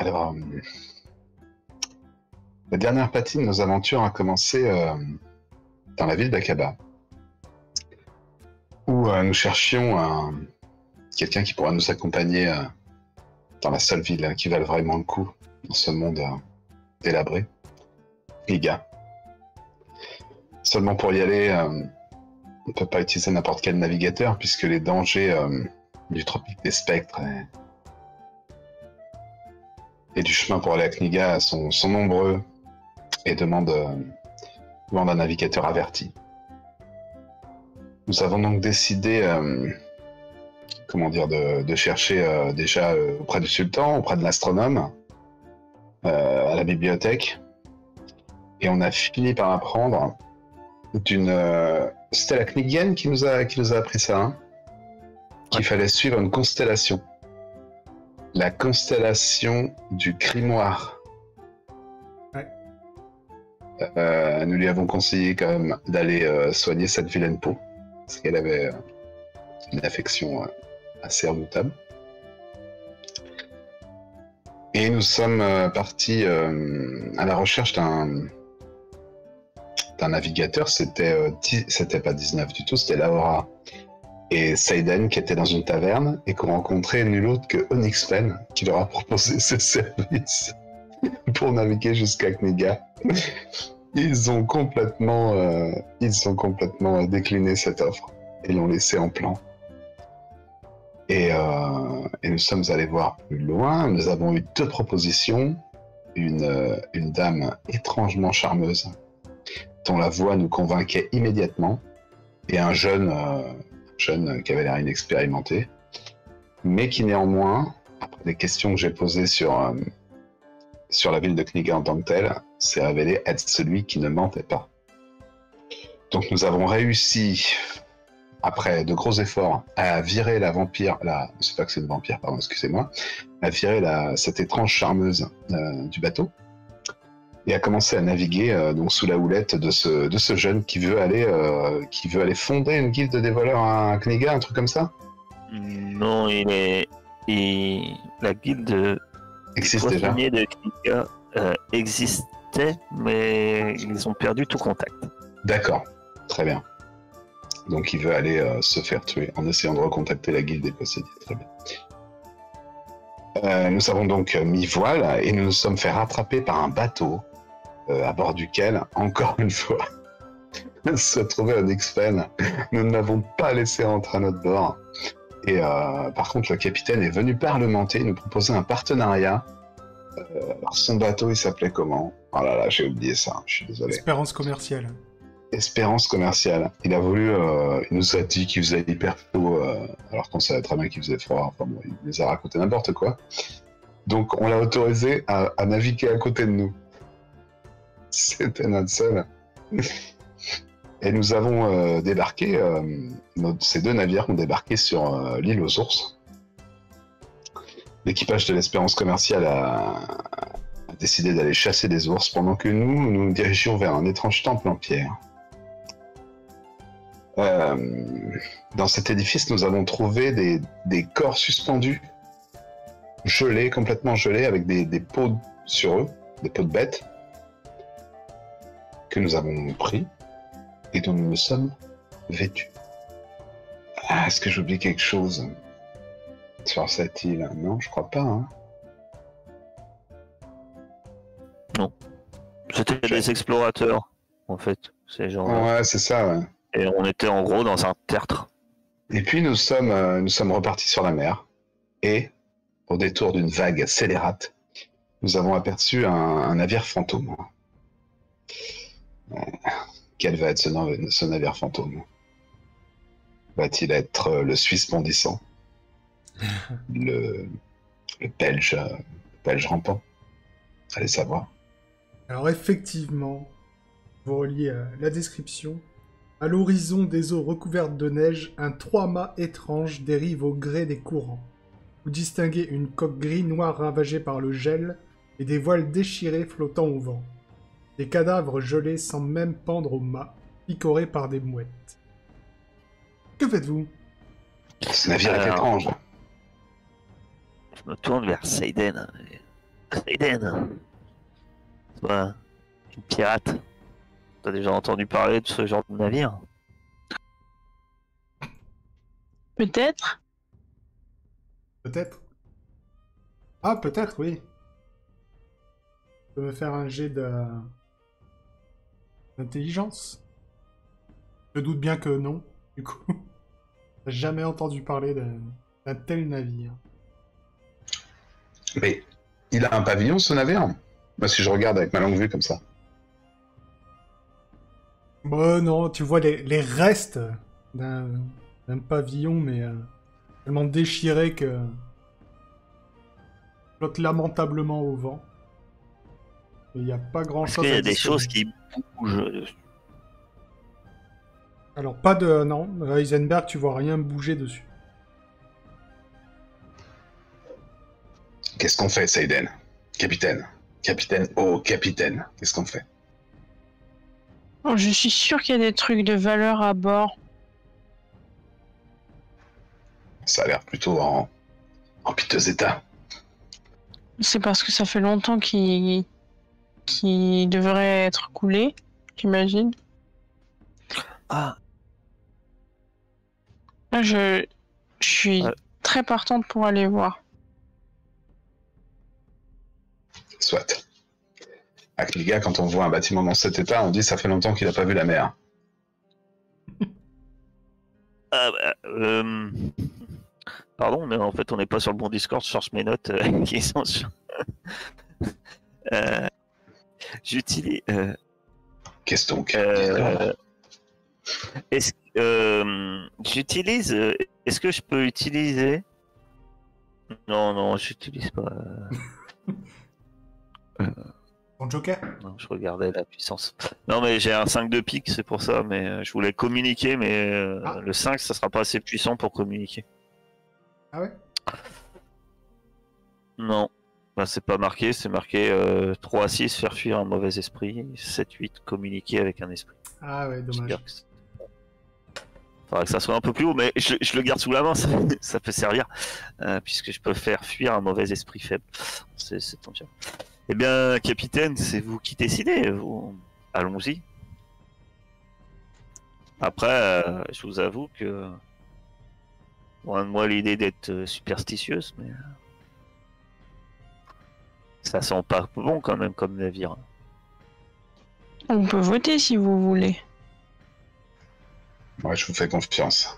Alors, la dernière partie de nos aventures a commencé dans la ville d'Aqaba, où nous cherchions quelqu'un qui pourra nous accompagner dans la seule ville qui valent vraiment le coup dans ce monde délabré, Kniga. Seulement pour y aller, on ne peut pas utiliser n'importe quel navigateur puisque les dangers du tropique des spectres et du chemin pour aller à Kniga sont nombreux et demandent un navigateur averti. Nous avons donc décidé de chercher déjà auprès du sultan, auprès de l'astronome, à la bibliothèque, et on a fini par apprendre d'une... C'était la Knigienne qui nous a appris ça, hein, qu'il fallait suivre une constellation. La constellation du Grimoire. Ouais. Nous lui avons conseillé quand même d'aller soigner cette vilaine peau, parce qu'elle avait une affection assez redoutable. Et nous sommes partis à la recherche d'un navigateur. C'était pas 19 du tout, c'était Laura et Seiden qui étaient dans une taverne et qu'on rencontrait nul autre que Onyxpen qui leur a proposé ses services pour naviguer jusqu'à Kniga. Ils ont complètement décliné cette offre et l'ont laissé en plan. Et nous sommes allés voir plus loin. Nous avons eu 2 propositions. Une dame étrangement charmeuse, dont la voix nous convainquait immédiatement, et un jeune qui avait l'air inexpérimenté, mais qui néanmoins, après des questions que j'ai posées sur la ville de Kniga en tant que telle, s'est révélé être celui qui ne mentait pas. Donc nous avons réussi, après de gros efforts, à virer la vampire, c'est pas que c'est une vampire, pardon, excusez-moi, à virer cette étrange charmeuse du bateau, et à commencer à naviguer donc sous la houlette de ce jeune qui veut aller fonder une guilde des voleurs à Kniga, un truc comme ça. Non, la guilde existe déjà. De Kniga existait, mais ils ont perdu tout contact. D'accord, très bien. Donc il veut aller se faire tuer en essayant de recontacter la guilde des possédés. Très bien. Nous avons donc mis voile et nous nous sommes fait rattraper par un bateau à bord duquel, encore une fois, se trouvait un X-Pen. Nous ne l'avons pas laissé rentrer à notre bord. Et par contre, le capitaine est venu parlementer, nous proposer un partenariat. Alors son bateau, il s'appelait comment? Oh là là, j'ai oublié ça, je suis désolé. Espérance commerciale. Espérance commerciale. Il a voulu, il nous a dit qu'il faisait hyper chaud, alors qu'on savait très bien qu'il faisait froid. Enfin bon, il nous a raconté n'importe quoi. Donc on l'a autorisé à naviguer à côté de nous. C'était notre seul. Et nous avons débarqué, ces 2 navires ont débarqué sur l'île aux ours. L'équipage de l'Espérance commerciale a décidé d'aller chasser des ours pendant que nous dirigions vers un étrange temple en pierre. Dans cet édifice, nous avons trouvé des corps suspendus, gelés, complètement gelés, avec des peaux sur eux, des peaux de bêtes, que nous avons pris et dont nous nous sommes vêtus. Ah, est-ce que j'oublie quelque chose sur cette île? Non, je crois pas. Hein. Non. C'était des explorateurs, en fait. Ces gens-là. Ouais, c'est ça, ouais. Et on était en gros dans un tertre. Et puis nous sommes repartis sur la mer. Et, au détour d'une vague scélérate, nous avons aperçu un navire fantôme. Quel va être ce navire fantôme? Va-t-il être le Suisse bondissant? le Belge rampant? Allez savoir. Alors effectivement, vous reliez la description. À l'horizon des eaux recouvertes de neige, un 3-mâts étrange dérive au gré des courants. Vous distinguez une coque gris-noir ravagée par le gel et des voiles déchirées flottant au vent. Des cadavres gelés semblent même pendre au mât, picorés par des mouettes. Que faites-vous? Ce navire est étrange. Je me tourne vers Seiden. Aiden. Toi, une pirate. T'as déjà entendu parler de ce genre de navire? Peut-être. Peut-être. Ah, peut-être, oui. Tu peux me faire un jet d'intelligence. Je doute bien que non, du coup. J'ai jamais entendu parler d'un tel navire. Mais il a un pavillon, ce navire? Moi, si je regarde avec ma longue vue comme ça. Bon, non, tu vois les restes d'un pavillon, mais tellement déchiré que flotte lamentablement au vent. Et il n'y a pas Parce grand-chose qu'il y à a des disponible. choses qui bougent. Alors, pas de... Non, Heisenberg, tu vois rien bouger dessus. Qu'est-ce qu'on fait, Seiden? Capitaine. Capitaine. Oh, capitaine. Qu'est-ce qu'on fait? Oh, je suis sûre qu'il y a des trucs de valeur à bord. Ça a l'air plutôt en piteux état. C'est parce que ça fait longtemps qu'il devrait être coulé, j'imagine. Ah, Là, je suis Ouais. très partante pour aller voir. Soit. Avec les gars, quand on voit un bâtiment dans cet état, on dit ça fait longtemps qu'il a pas vu la mer. bah, pardon, mais en fait, on n'est pas sur le bon Discord. Je cherche mes notes qui sont sur. Euh, J'utilise. Qu'est-ce donc? Est-ce j'utilise. Est-ce que je peux utiliser? Non, j'utilise pas. Ton Joker? Non, je regardais la puissance. Non, mais j'ai un 5 de pique, c'est pour ça. Mais je voulais communiquer, mais Ah. le 5, ça sera pas assez puissant pour communiquer. Ah ouais? Non. Bah, c'est pas marqué, c'est marqué 3 à 6, faire fuir un mauvais esprit. 7-8, communiquer avec un esprit. Ah ouais, dommage. J'espère que faudrait que ça soit un peu plus haut, mais je le garde sous la main, ça peut servir, puisque je peux faire fuir un mauvais esprit faible. C'est tant bien. Eh bien, capitaine, c'est vous qui décidez. Allons-y. Après, je vous avoue que loin de moi l'idée d'être superstitieuse, mais ça sent pas bon quand même comme navire. On peut voter si vous voulez. Moi, je vous fais confiance.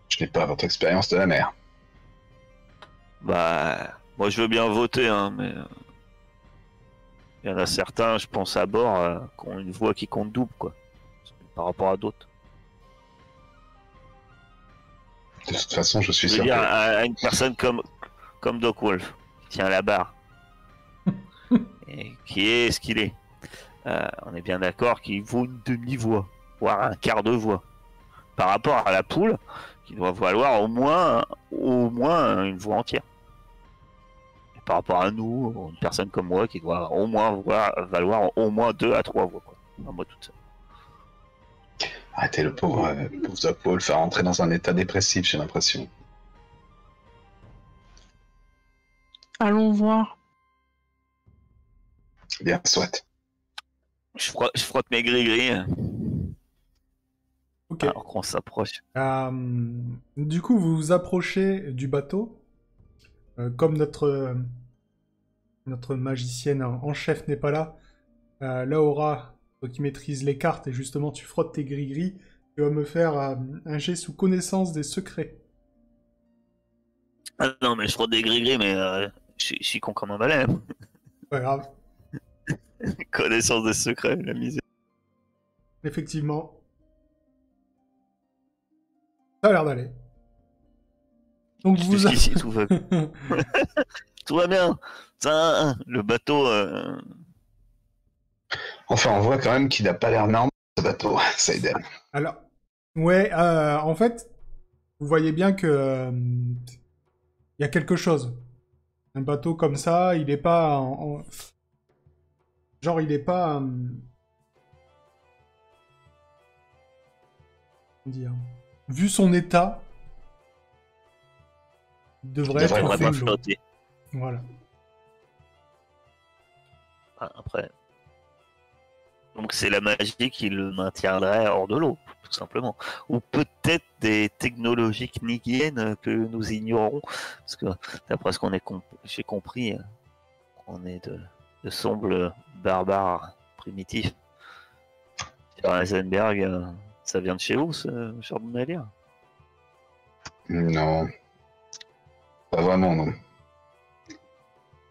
Je n'ai pas votre expérience de la mer. Bah, moi je veux bien voter, hein, mais il y en a certains, je pense à bord, qui ont une voix qui compte double, quoi, par rapport à d'autres. De toute façon, je suis Je veux sûr dire, que... à une personne comme Doc Wolf, qui tient la barre, et qui est ce qu'il est. On est bien d'accord qu'il vaut une demi-voix, voire un quart de voix, par rapport à la poule, qui doit valoir au moins une voix entière. Et par rapport à nous, une personne comme moi, qui doit au moins valoir au moins 2 à 3 voix, quoi. À moi toute seule. Arrêtez, le pauvre Doc Wolf a rentré dans un état dépressif, j'ai l'impression. Allons voir. Bien, soit. Je frotte mes gris-gris, Ok. alors qu'on s'approche. Du coup, vous vous approchez du bateau. Comme notre magicienne en chef n'est pas là, Laura, toi qui maîtrise les cartes, et justement tu frottes tes gris-gris, tu vas me faire un jet sous connaissance des secrets. Ah non, mais je frotte des gris-gris, mais je suis con comme un balai. Pas grave. Connaissance des secrets, la misère. Effectivement. Ça a l'air d'aller. Donc vous... Jusqu'ici, tout va bien. Tout va bien. Ça, le bateau... Enfin, on voit quand même qu'il n'a pas l'air normal, ce bateau, Seiden. Alors, ouais, en fait, vous voyez bien que il y a quelque chose. Un bateau comme ça, il est pas genre, il est pas comment dire, vu son état, il devrait Il devrait être au on va fond pas de l'eau. flotter. Voilà. Après. Donc c'est la magie qui le maintiendrait hors de l'eau, tout simplement. Ou peut-être des technologies knigiennes que nous ignorons, parce que d'après ce qu'on est j'ai compris, on est de sombres barbares primitifs. Sur Heisenberg, ça vient de chez vous, ce genre de navire? Non, pas vraiment, non.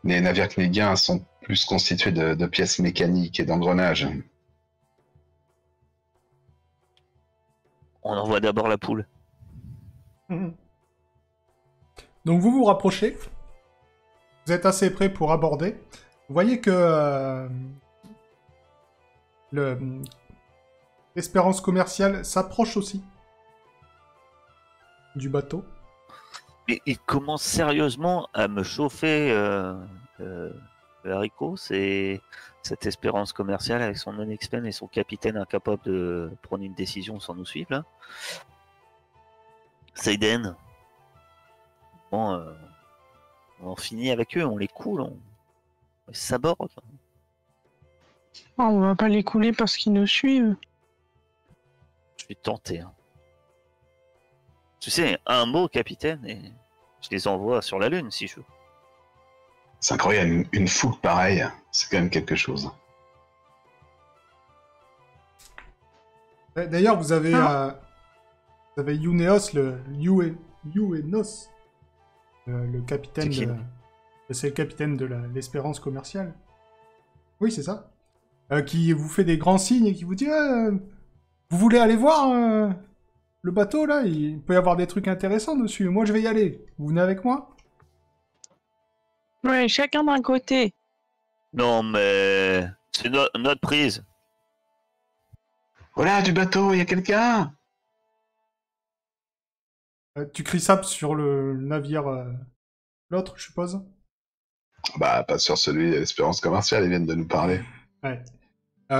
Les navires knigiens sont plus constitués de pièces mécaniques et d'engrenages. On envoie d'abord la poule. Mhm. Donc vous vous rapprochez. Vous êtes assez prêt pour aborder. Vous voyez que l'espérance commerciale s'approche aussi du bateau. Et il commence sérieusement à me chauffer le haricot. C'est cette espérance commerciale avec son non-expen et son capitaine incapable de prendre une décision sans nous suivre. Là. Seiden. Bon, on finit avec eux, on les coule, on les saborde. Oh, on va pas les couler parce qu'ils nous suivent. Je vais tenter. Hein. Tu sais, un mot, capitaine, et je les envoie sur la Lune si je veux. C'est incroyable, une foule pareille, c'est quand même quelque chose. D'ailleurs, vous avez Youneos, Youenos, le capitaine C'est qui, c'est le capitaine de l'espérance commerciale. Oui, c'est ça. Qui vous fait des grands signes et qui vous dit vous voulez aller voir le bateau là? Il peut y avoir des trucs intéressants dessus. Moi, je vais y aller. Vous venez avec moi? Ouais, chacun d'un côté. Non, mais c'est notre prise. Voilà, du bateau, il y a quelqu'un! Tu cries ça sur le navire, l'autre, je suppose? Bah, pas sur celui de l'espérance commerciale, ils viennent de nous parler. Ouais.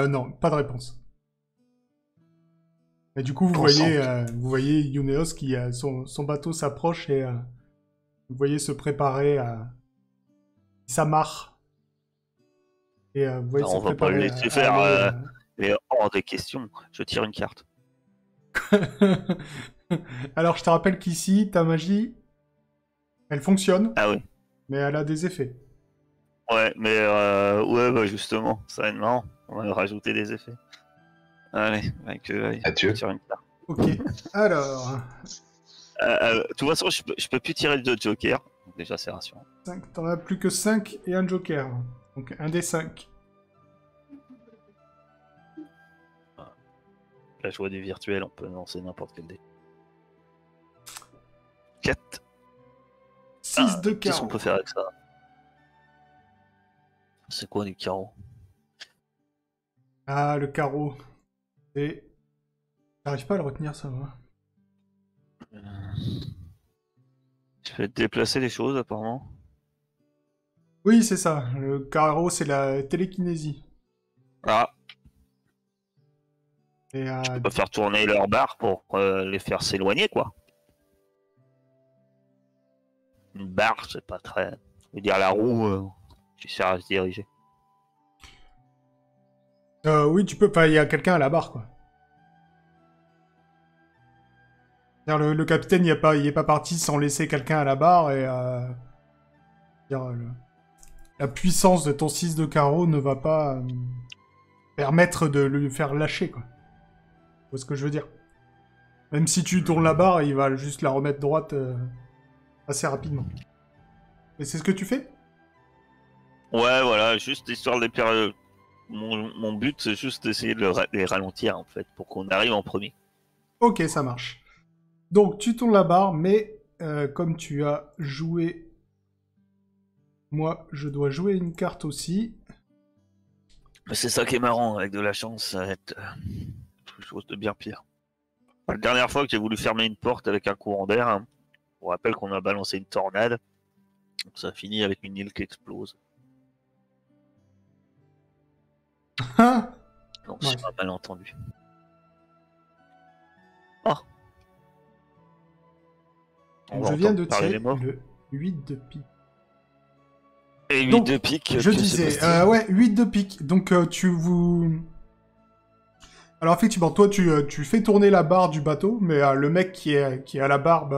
Non, pas de réponse. Et du coup, vous Bon voyez Youneos qui son bateau s'approche et vous voyez se préparer à... Il s'amarre. Et vous voyez Non, se on va pas le préparer laisser à faire. aller, Mais hors des questions. Je tire une carte. Alors, je te rappelle qu'ici, ta magie, elle fonctionne, Ah oui. mais elle a des effets. Ouais, mais ouais, bah justement, ça va être marrant. On va rajouter des effets. Allez, allez, Adieu. je tire une carte. Ok. Alors, De toute façon, je peux plus tirer de joker. Donc déjà, c'est rassurant. 5, t'en as plus que 5 et un joker. Donc, un des 5. La joie du virtuel, on peut lancer n'importe quel dé. 4. 6 de Qu'est-ce qu'on carreau. peut faire avec ça? C'est quoi du carreau? Ah, le carreau. Et... J'arrive pas à le retenir, ça va. Je vais déplacer les choses, apparemment. Oui, c'est ça. Le carreau, c'est la télékinésie. Ah, Et je peux pas faire tourner leur barre pour les faire s'éloigner, quoi. Une barre, c'est pas très... Je veux dire, la roue qui sert à se diriger. oui, tu peux. Enfin, il y a quelqu'un à la barre, quoi. C'est-à-dire, le capitaine, il est pas parti sans laisser quelqu'un à la barre et. La puissance de ton 6 de carreau ne va pas permettre de le faire lâcher, quoi. Tu vois ce que je veux dire? Même si tu tournes la barre, il va juste la remettre droite assez rapidement. Et c'est ce que tu fais? Ouais, voilà, juste histoire de les faire... Mon but, c'est juste d'essayer de les ralentir, en fait, pour qu'on arrive en premier. Ok, ça marche. Donc, tu tournes la barre, mais comme tu as joué... Moi, je dois jouer une carte aussi. Mais c'est ça qui est marrant, avec de la chance, ça va être quelque chose de bien pire. La dernière fois que j'ai voulu fermer une porte avec un courant d'air, hein, on rappelle qu'on a balancé une tornade, donc ça a fini avec une île qui explose. Ah Donc Ouais. c'est un malentendu. Oh. On Donc, va je viens entendre de parler tirer des morts. le 8 de pique. Et 8 Donc, de pique. Je que disais, Sébastien. ouais, 8 de pique. Donc, Alors, effectivement, toi, tu fais tourner la barre du bateau, mais le mec qui est à la barre,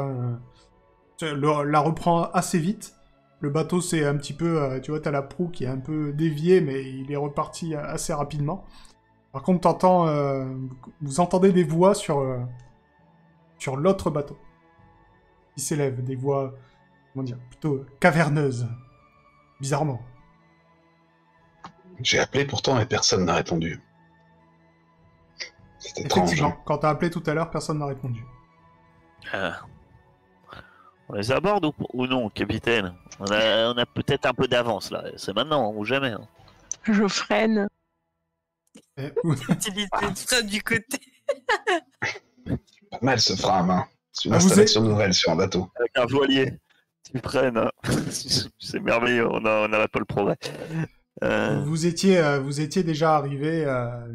la reprend assez vite. Le bateau, c'est un petit peu... tu vois, t'as la proue qui est un peu déviée, mais il est reparti assez rapidement. Par contre, vous entendez des voix sur l'autre bateau. Qui s'élèvent, des voix, comment dire, plutôt caverneuses. Bizarrement. J'ai appelé pourtant et personne n'a répondu. C'est étrange. Effectivement, quand t'as appelé tout à l'heure, personne n'a répondu. On les aborde ou non, capitaine? On a peut-être un peu d'avance là. C'est maintenant ou jamais. Hein. Je freine. Utilise le frein du côté. Pas mal ce frein à main. C'est une Ah, vous installation nouvelle sur un bateau. Avec un voilier. Tu prennes. Hein. C'est merveilleux. On n'arrête pas le progrès. Vous étiez déjà arrivé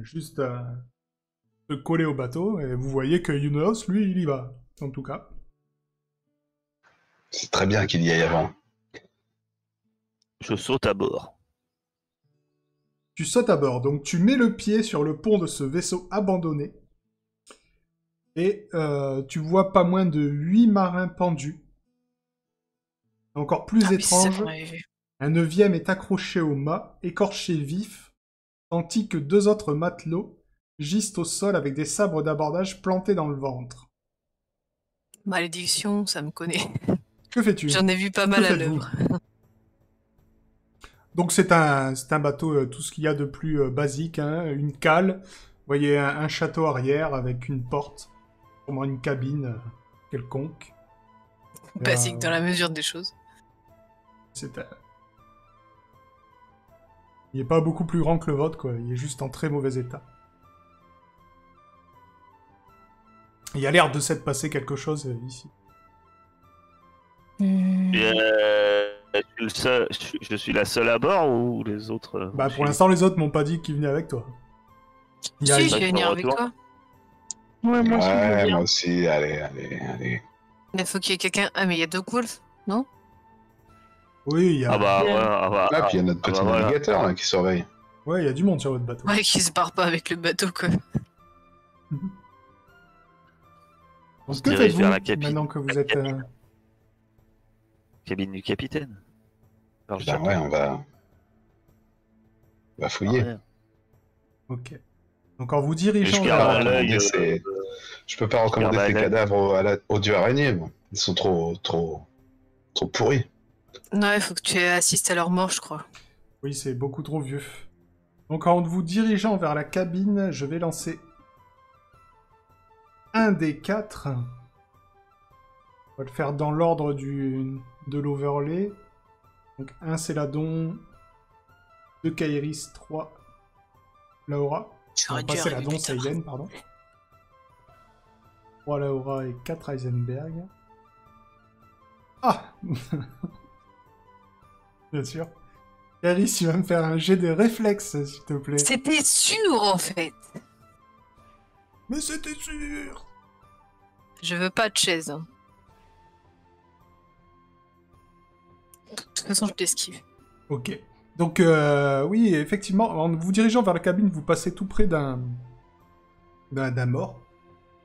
juste de coller au bateau, et vous voyez que Yunos, lui, il y va, en tout cas. C'est très bien qu'il y aille avant. Je saute à bord. Tu sautes à bord, donc tu mets le pied sur le pont de ce vaisseau abandonné, et tu vois pas moins de 8 marins pendus. Encore plus Ah, mais c'est ça étrange, qu'on avait vu. un 9e est accroché au mât, écorché vif, tandis que 2 autres matelots gisent au sol avec des sabres d'abordage plantés dans le ventre. Malédiction, ça me connaît. Que fais-tu? J'en ai vu pas mal Que à faites-vous? l'œuvre. Donc c'est un bateau, tout ce qu'il y a de plus basique, hein, une cale, vous voyez un château arrière avec une porte, sûrement une cabine quelconque. Basique dans la mesure des choses. C'est il est pas beaucoup plus grand que le vôtre, quoi. Il est juste en très mauvais état. Il y a l'air de s'être passé quelque chose ici. Je suis la seule à bord ou les autres Bah pour l'instant les autres m'ont pas dit qu'ils venaient avec toi. Il y a- Si, il- je vais venir avec retour. toi. Ouais, moi aussi, je veux Ouais, bien. moi aussi. Allez. Il faut qu'il y ait quelqu'un. Ah, mais il y a deux Wolf, non? Oui, il y a... Ah bah ouais, ah bah, Ah, puis il y a notre ah petit bah voilà. navigateur là, qui surveille. Ouais, il y a du monde sur votre bateau. Ouais, qui se barre pas avec le bateau, quoi. On se Que dirige faites-vous vers la cabine. maintenant que vous êtes... Cabine du capitaine. Vers le Ben château. ouais, on va fouiller. Ah, ouais. Ok. Donc en vous Et dirigeant je garde vers... à l'œil. Je peux pas recommander Regarde tes à l'œil. cadavres aux dieux araignées. Moi. Ils sont trop pourris. Non, il faut que tu assistes à leur mort, je crois. Oui, c'est beaucoup trop vieux. Donc en vous dirigeant vers la cabine, je vais lancer un des 4. On va le faire dans l'ordre de l'overlay. Donc 1 Céladon, 2 Kairis, 3 Laura. J'aurais Non, dû pas arriver Céladon, plus tard. Seiden, pardon. 3 Laura et 4 Heisenberg. Ah Bien sûr. Kairis, tu vas me faire un jet de réflexe, s'il te plaît. C'était sûr, en fait. Mais c'était sûr. Je veux pas de chaise. Hein. De toute façon, je t'esquive. Ok. Donc, oui, effectivement, en vous dirigeant vers la cabine, vous passez tout près d'un mort,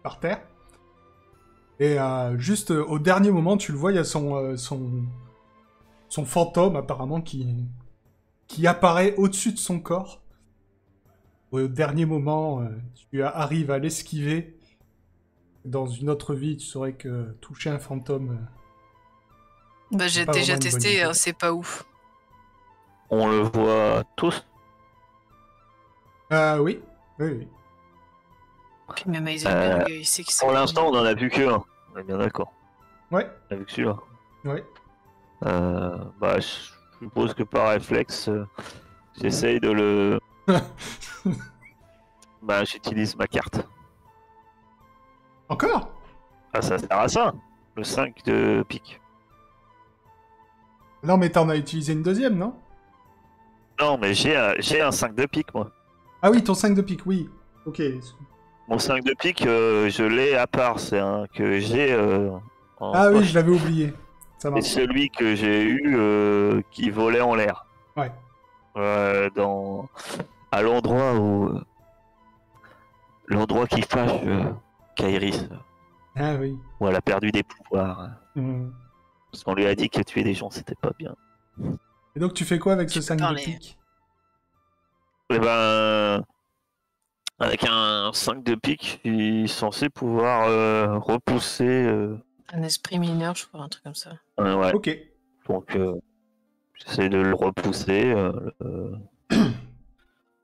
par terre. Et juste au dernier moment, tu le vois, il y a son fantôme, apparemment, qui apparaît au-dessus de son corps. Au dernier moment, tu arrives à l'esquiver. Dans une autre vie, tu saurais que toucher un fantôme... Bah, j'ai pas déjà vraiment une bonne testé, idée. hein, c'est pas ouf. On le voit tous. Oui. Oui. Puis même Heisenberg, il sait qu'il Pour l'instant, on en a vu que un. On est bien d'accord. Ouais, On a vu que celui-là. ouais. Bah, je suppose que par réflexe, j'essaye de le. Bah, j'utilise ma carte. Encore? Ah, ça sert à ça. Le 5 de pique. Non, mais t'en as utilisé une deuxième, non? Non, mais j'ai un 5 de pique, moi. Ah oui, ton 5 de pique, oui. Ok. Mon 5 de pique, je l'ai à part. C'est un que j'ai. En Ah oui, poche. je l'avais oublié. Ça C'est marche. celui que j'ai eu qui volait en l'air. Ouais. À l'endroit qui fâche Kairis, Ah oui. où elle a perdu des pouvoirs. Mhm. Parce qu'on lui a dit que tuer des gens, c'était pas bien. Et donc, tu fais quoi avec ce Tu peux 5 de parler. pique? Et ben, avec un 5 de pique, il est censé pouvoir repousser. Un esprit mineur, je crois, un truc comme ça. Ouais. Ok. Donc, j'essaie de le repousser.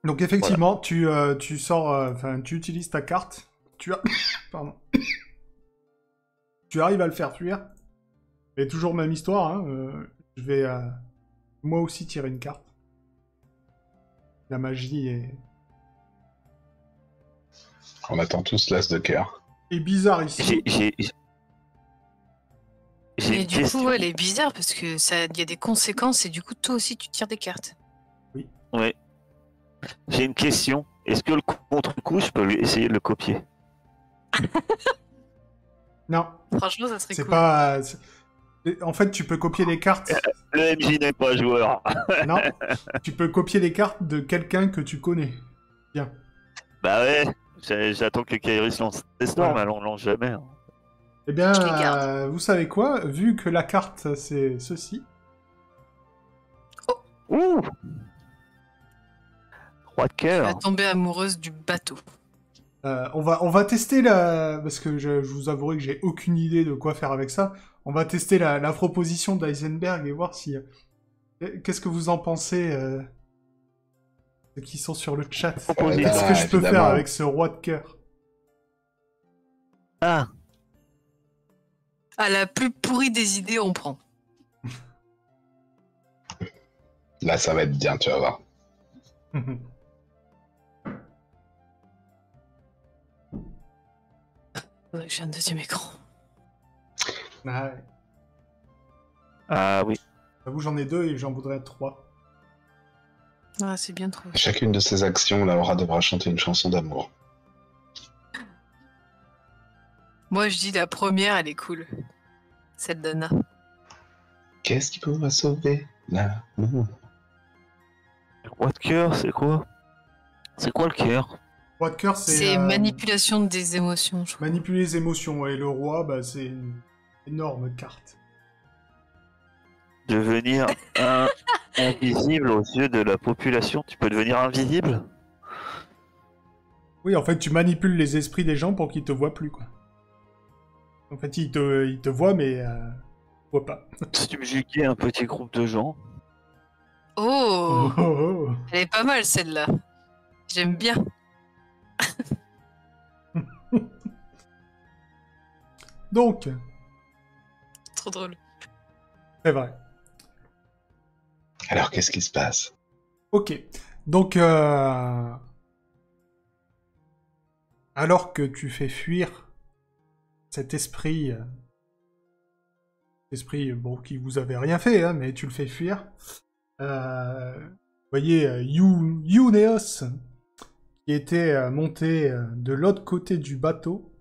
Donc, effectivement, tu sors... Enfin, tu utilises ta carte. Tu as... Pardon. Tu arrives à le faire fuir. Et toujours même histoire, hein. Je vais moi aussi tirer une carte. La magie On attend tous l'as de cœur. est bizarre ici. J'ai Et une du question. coup, elle est bizarre parce que ça, il y a des conséquences et du coup, toi aussi, tu tires des cartes. Ouais. J'ai une question. Est-ce que le contre-coup, je peux lui essayer de le copier? Non, Franchement, ça serait c'est cool. pas... En fait, tu peux copier les cartes. Le MJ n'est pas joueur. Non, tu peux copier les cartes de quelqu'un que tu connais. Bien. Bah ouais. J'attends que Kairis lance des storms, Voilà. mais on lance jamais. Hein. Eh bien, Je les garde. vous savez quoi? Vu que la carte, c'est ceci. Ouh! 3 de Tu vas cœur. tomber amoureuse du bateau. On va tester la... Parce que je vous avouerai que j'ai aucune idée de quoi faire avec ça. On va tester la proposition d'Eisenberg et voir si... Qu'est-ce que vous en pensez ceux qui sont sur le chat? Proposition. Qu'est-ce que je peux évidemment. faire avec ce roi de cœur? Ah! À la plus pourrie des idées, on prend. Là, ça va être bien, tu vas voir. Faudrait que j'ai un deuxième écran. Ah ouais. Ah oui. J'avoue, j'en ai 2 et j'en voudrais 3. Ah, c'est bien trop. À chacune de ces actions, Laura devra chanter une chanson d'amour. Moi, je dis la première, elle est cool. Celle d'Anna. Qu'est-ce qui pourra sauver l'amour? Le roi de cœur, c'est quoi? C'est quoi le cœur? Roi de cœur, C'est manipulation des émotions, je crois. manipuler les émotions. Et le roi, bah, c'est une énorme carte. Devenir invisible aux yeux de la population. Tu peux devenir invisible? Oui, en fait, tu manipules les esprits des gens pour qu'ils te voient plus, quoi. En fait, ils te voient, mais voient pas. Subjuguer un petit groupe de gens. Oh, Oh, oh, oh. elle est pas mal celle-là. J'aime bien. Donc, Trop drôle. c'est vrai. Alors, qu'est-ce qui se passe? Ok. Donc, alors que tu fais fuir cet esprit, bon, qui vous avait rien fait, hein, mais tu le fais fuir. Vous voyez Youneos, qui était monté de l'autre côté du bateau,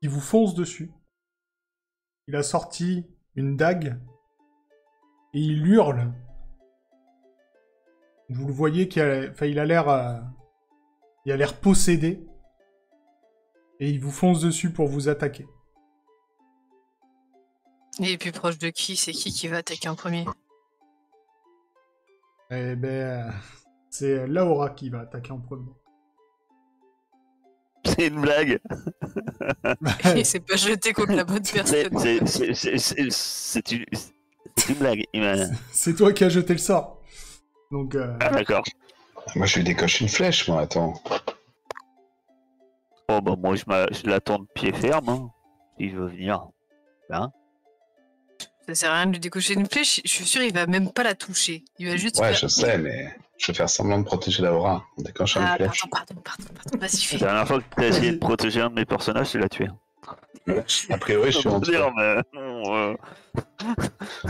qui vous fonce dessus. Il a sorti une dague et il hurle. Vous le voyez qu'il a l'air possédé et il vous fonce dessus pour vous attaquer. Il est plus proche de qui? C'est qui va attaquer en premier? Eh ben, c'est Laura qui va attaquer en premier. C'est une blague. Il s'est pas jeté contre la bonne personne. C'est une blague. C'est toi qui as jeté le sort. Donc, Ah d'accord. Moi, je lui décoche une flèche, moi, attends. Oh bah moi je l'attends de pied ferme. Hein, s'il veut venir. Hein? Ça sert à rien de lui décocher une flèche. Je suis sûr il va même pas la toucher. Il va juste Ouais, faire... je sais, mais je vais faire semblant de protéger Laura en décochant une Ah, flèche. pardon. Vas-y, La fais. dernière fois que tu as essayé de protéger un de mes personnages, tu l'as tué. A priori, je suis en Dire, train. mais non,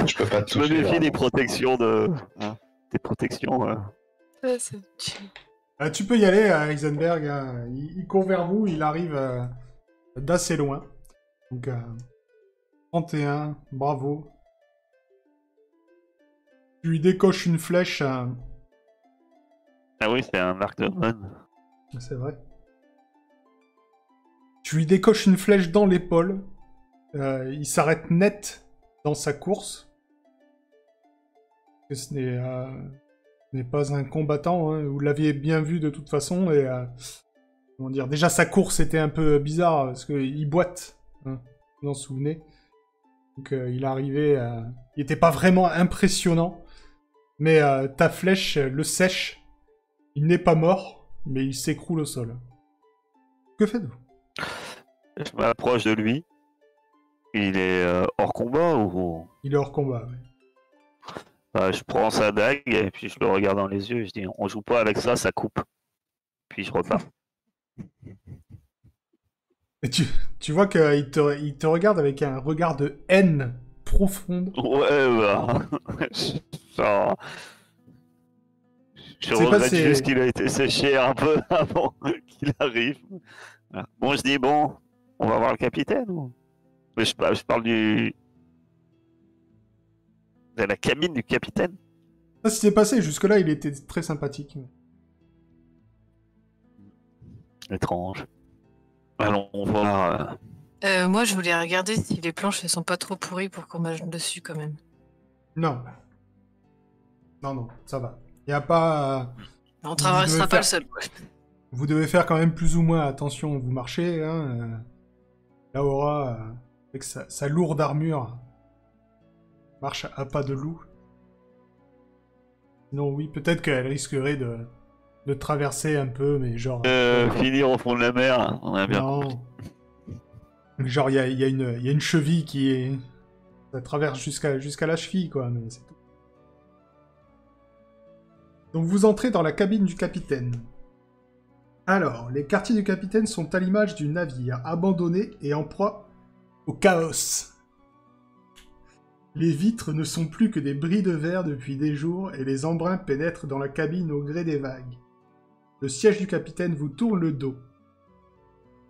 Je peux pas te je me toucher. méfie là. des protections de. Hein, des protections. Ah, ça me tue. tu peux y aller, Heisenberg. Hein. Il court vers vous, il arrive d'assez loin. Donc, 31, bravo. Tu lui décoches une flèche. Ah oui, c'est un arc de run. C'est vrai. Tu lui décoches une flèche dans l'épaule. Il s'arrête net dans sa course. Ce n'est pas un combattant. Hein. Vous l'aviez bien vu de toute façon. Et comment dire, déjà sa course était un peu bizarre parce qu'il boite. Hein, vous vous en souvenez. Donc il arrivait. Il n'était pas vraiment impressionnant. Mais ta flèche le sèche. Il n'est pas mort, mais il s'écroule au sol. Que faites-vous? Je m'approche de lui. Il est hors combat ou... Il est hors combat, oui. Je prends sa dague et puis je le regarde dans les yeux et je dis on joue pas avec ça, ça coupe. Puis je repars. Et tu vois qu'il te regarde avec un regard de haine profonde. Ouais, bah... Genre... Je C'est regrette juste qu'il a été séché un peu avant qu'il arrive. Voilà. Bon, je dis bon, on va voir le capitaine ou... Mais je parle de la cabine du capitaine. Ça s'est passé, jusque-là il était très sympathique. Étrange. Allons voir. Moi, je voulais regarder si les planches elles sont pas trop pourries pour qu'on marche dessus quand même. Non. Non, ça va. Il n'y a pas... On traversera pas le sol. Vous devez faire quand même plus ou moins attention où vous marchez. Hein. Laura, avec sa lourde armure, marche à pas de loup. Non, oui, peut-être qu'elle risquerait de traverser un peu, mais genre... Finir au fond de la mer, on a bien compris. Genre, il y a une cheville qui est... Ça traverse jusqu'à la cheville, quoi, mais c'est tout. Donc vous entrez dans la cabine du capitaine. Alors, les quartiers du capitaine sont à l'image du navire, abandonné et en proie au chaos. Les vitres ne sont plus que des bris de verre depuis des jours et les embruns pénètrent dans la cabine au gré des vagues. Le siège du capitaine vous tourne le dos.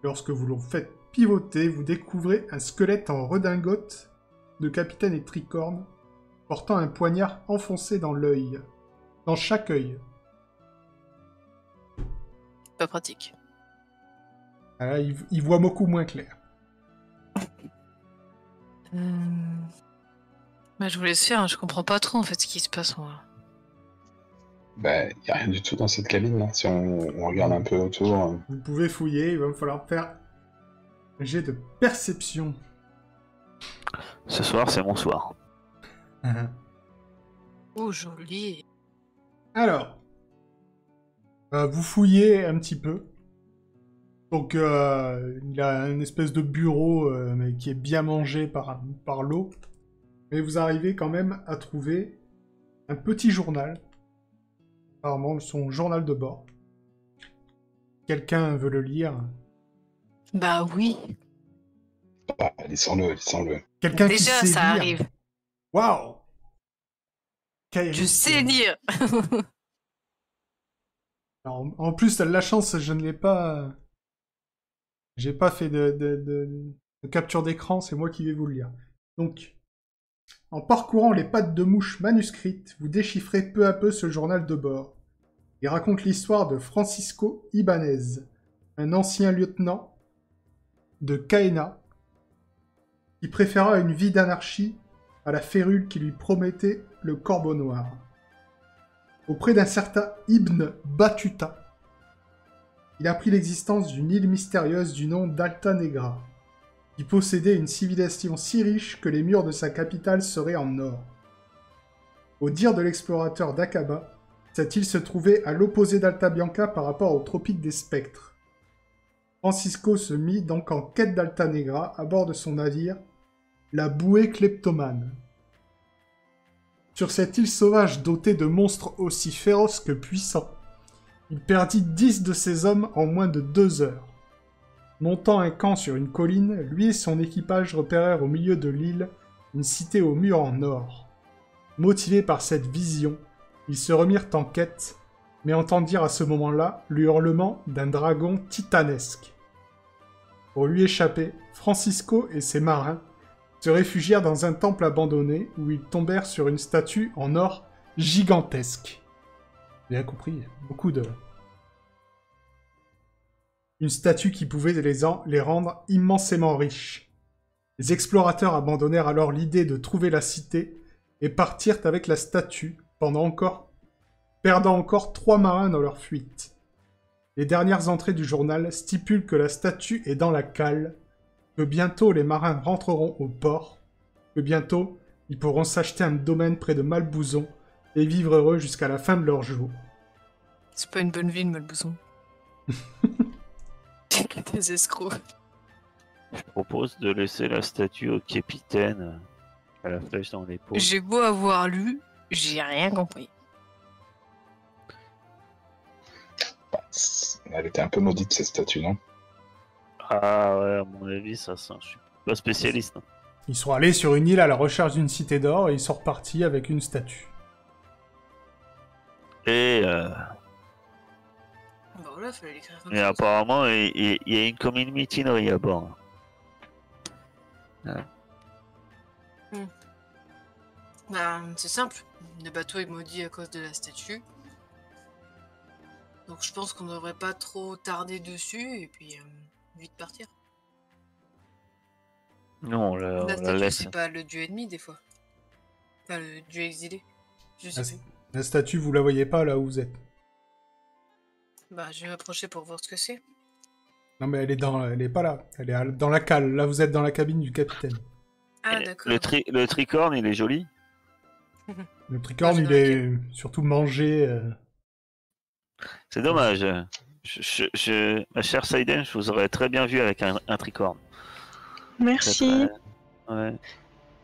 Lorsque vous le faites pivoter, vous découvrez un squelette en redingote de capitaine et tricorne, portant un poignard enfoncé dans l'œil. Dans chaque œil. Pas pratique. Ah, il voit beaucoup moins clair. Bah, je vous laisse faire, hein. Je comprends pas trop en fait ce qui se passe. Moi. Bah, y a rien du tout dans cette cabine, là. Si on regarde un peu autour. Vous pouvez fouiller, il va me falloir faire un jet de perception. Ce soir, c'est mon soir. Oh, joli. Alors, vous fouillez un petit peu. Donc, il a une espèce de bureau mais qui est bien mangé par l'eau. Mais vous arrivez quand même à trouver un petit journal. Apparemment, son journal de bord. Quelqu'un veut le lire? Bah oui. Ah, laissons-le. Quelqu'un qui Déjà, sait ça lire. arrive. Waouh! Je sais lire. Alors, en plus, la chance, je ne l'ai pas... J'ai pas fait de capture d'écran, c'est moi qui vais vous le lire. Donc, en parcourant les pattes de mouche manuscrites, vous déchiffrez peu à peu ce journal de bord. Il raconte l'histoire de Francisco Ibanez, un ancien lieutenant de Caena, qui préféra une vie d'anarchie à la férule qui lui promettait le corbeau noir. Auprès d'un certain Ibn Battuta, il apprit l'existence d'une île mystérieuse du nom d'Alta Negra, qui possédait une civilisation si riche que les murs de sa capitale seraient en or. Au dire de l'explorateur d'Aqaba, cette île se trouvait à l'opposé d'Alta Bianca par rapport au tropique des spectres. Francisco se mit donc en quête d'Alta Negra à bord de son navire, la bouée kleptomane. Sur cette île sauvage dotée de monstres aussi féroces que puissants, il perdit 10 de ses hommes en moins de 2 heures. Montant un camp sur une colline, lui et son équipage repérèrent au milieu de l'île une cité aux murs en or. Motivés par cette vision, ils se remirent en quête, mais entendirent à ce moment-là le hurlement d'un dragon titanesque. Pour lui échapper, Francisco et ses marins se réfugièrent dans un temple abandonné où ils tombèrent sur une statue en or gigantesque. Vous avez compris, beaucoup de... Une statue qui pouvait les rendre immensément riches. Les explorateurs abandonnèrent alors l'idée de trouver la cité et partirent avec la statue, perdant encore 3 marins dans leur fuite. Les dernières entrées du journal stipulent que la statue est dans la cale, que bientôt les marins rentreront au port, que bientôt ils pourront s'acheter un domaine près de Malbouzon et vivre heureux jusqu'à la fin de leur jour. C'est pas une bonne ville, Malbouzon. Des escrocs. Je propose de laisser la statue au capitaine à la flèche dans l'épaule. J'ai beau avoir lu, j'ai rien compris. Elle était un peu maudite, cette statue, non? Ah ouais, à mon avis, ça sent. Je suis pas spécialiste. Hein. Ils sont allés sur une île à la recherche d'une cité d'or et ils sont repartis avec une statue. Et Bah voilà, fallait l'écrire comme mais ça. apparemment, il y a une commune mutinerie à bord. Bah, c'est simple. Le bateau est maudit à cause de la statue. Donc je pense qu'on devrait pas trop tarder dessus et puis vite partir. Non, La on la statue, laisse. c'est pas le dieu ennemi des fois. Enfin, le dieu exilé. Je sais Ah, plus. La statue, vous la voyez pas là où vous êtes. Bah, je vais m'approcher pour voir ce que c'est. Non mais elle est pas là, elle est dans la cale. Là vous êtes dans la cabine du capitaine. Ah, Et d'accord. le tricorne, il est joli. Le tricorne, Ouais, il j'ai est surtout mangé. C'est dommage. Ma chère Saiden, je vous aurais très bien vu avec un tricorne. Merci. Ouais.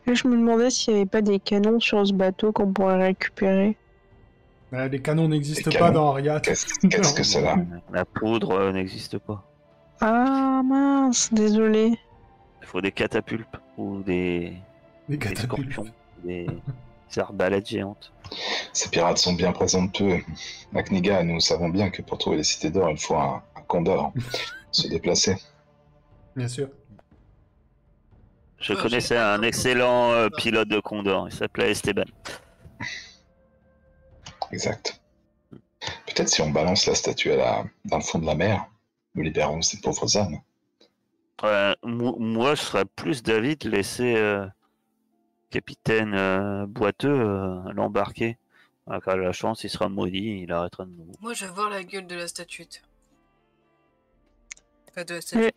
Et je me demandais s'il n'y avait pas des canons sur ce bateau qu'on pourrait récupérer. Les canons n'existent Les pas canons dans Ariat. Qu'est-ce que c'est là? La poudre n'existe pas. Ah mince, désolé. Il faut des catapultes ou Les des catapultes. scorpions, des arbalètes géantes. Ces pirates sont bien présents de peu. À Kniga, nous savons bien que pour trouver les cités d'or, il faut un condor. Se déplacer. Bien sûr. Je Ouais, connaissais j'ai pas un encore excellent compris. pilote de Condor. Il s'appelait Esteban. Exact. Peut-être si on balance la statue dans le fond de la mer, nous libérons ces pauvres âmes. Moi, je serais plus d'avis de laisser capitaine boiteux l'embarquer. Quand il a la chance, il sera maudit, il arrêtera de nous. Moi, je vais voir la gueule de la statuette. Pas de la statue. Mais-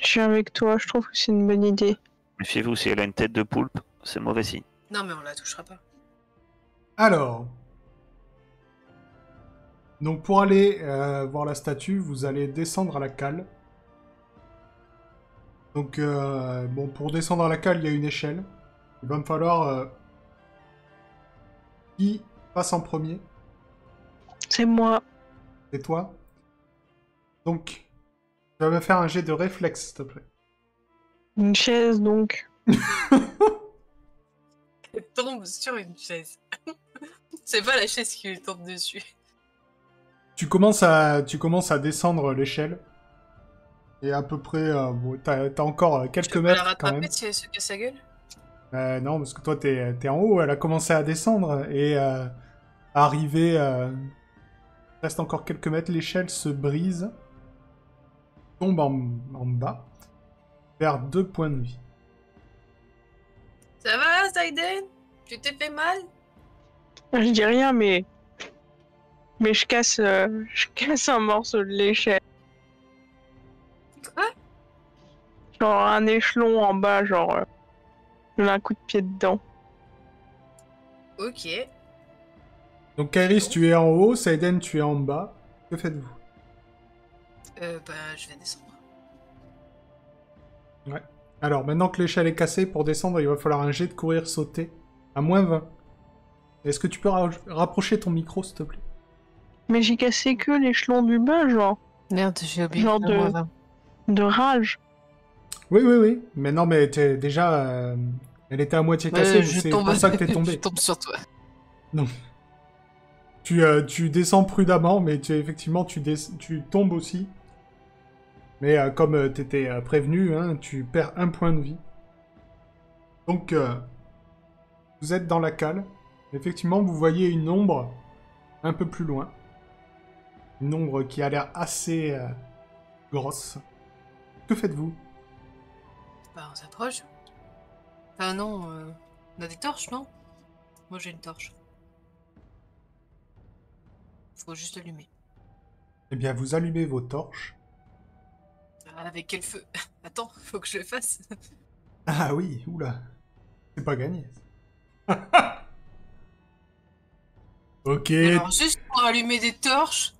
Je suis avec toi, je trouve que c'est une bonne idée. Méfiez-vous, si elle a une tête de poulpe, c'est mauvais signe. Non, mais on la touchera pas. Alors. Donc pour aller voir la statue, vous allez descendre à la cale. Donc bon, pour descendre à la cale, il y a une échelle. Il va me falloir qui passe en premier. C'est moi. C'est toi. Donc, tu vas me faire un jet de réflexe, s'il te plaît. Une chaise, donc. Elle tombe sur une chaise. C'est pas la chaise qui lui tombe dessus. Tu commences à descendre l'échelle. Et à peu près, bon, t'as encore quelques Tu peux la mètres quand même. rattraper si elle se casse la gueule? Non, parce que toi, t'es en haut. Elle a commencé à descendre et arriver. Reste encore quelques mètres. L'échelle se brise, tombe en bas, perd 2 points de vie. Ça va, Saiden? Tu t'es fait mal? Je dis rien, mais je casse un morceau de l'échelle. Quoi? Genre un échelon en bas, genre je mets un coup de pied dedans. Ok. Donc Kairis, tu es en haut. Saiden, tu es en bas. Que faites-vous? Bah, je vais descendre. Ouais. Alors, maintenant que l'échelle est cassée, pour descendre, il va falloir un jet de courir sauter à moins 20. Est-ce que tu peux rapprocher ton micro, s'il te plaît? Mais j'ai cassé que l'échelon du bas, genre Merde, j'ai oublié. Genre de rage. Oui, oui, oui. Mais non, mais déjà, elle était à moitié cassée. C'est pour ça que t'es tombé. Je tombe sur toi. Non. Tu descends prudemment, mais effectivement, tu tombes aussi. Mais comme t'étais prévenu, hein, tu perds 1 point de vie. Donc, vous êtes dans la cale. Effectivement, vous voyez une ombre un peu plus loin. Une ombre qui a l'air assez grosse. Que faites-vous? Bah, on s'approche. Enfin, non, on a des torches, non? Moi, j'ai une torche. Faut juste allumer. Eh bien, vous allumez vos torches. Avec quel feu? Attends, faut que je le fasse. Ah oui, oula. C'est pas gagné. Ok. Alors, juste pour allumer des torches,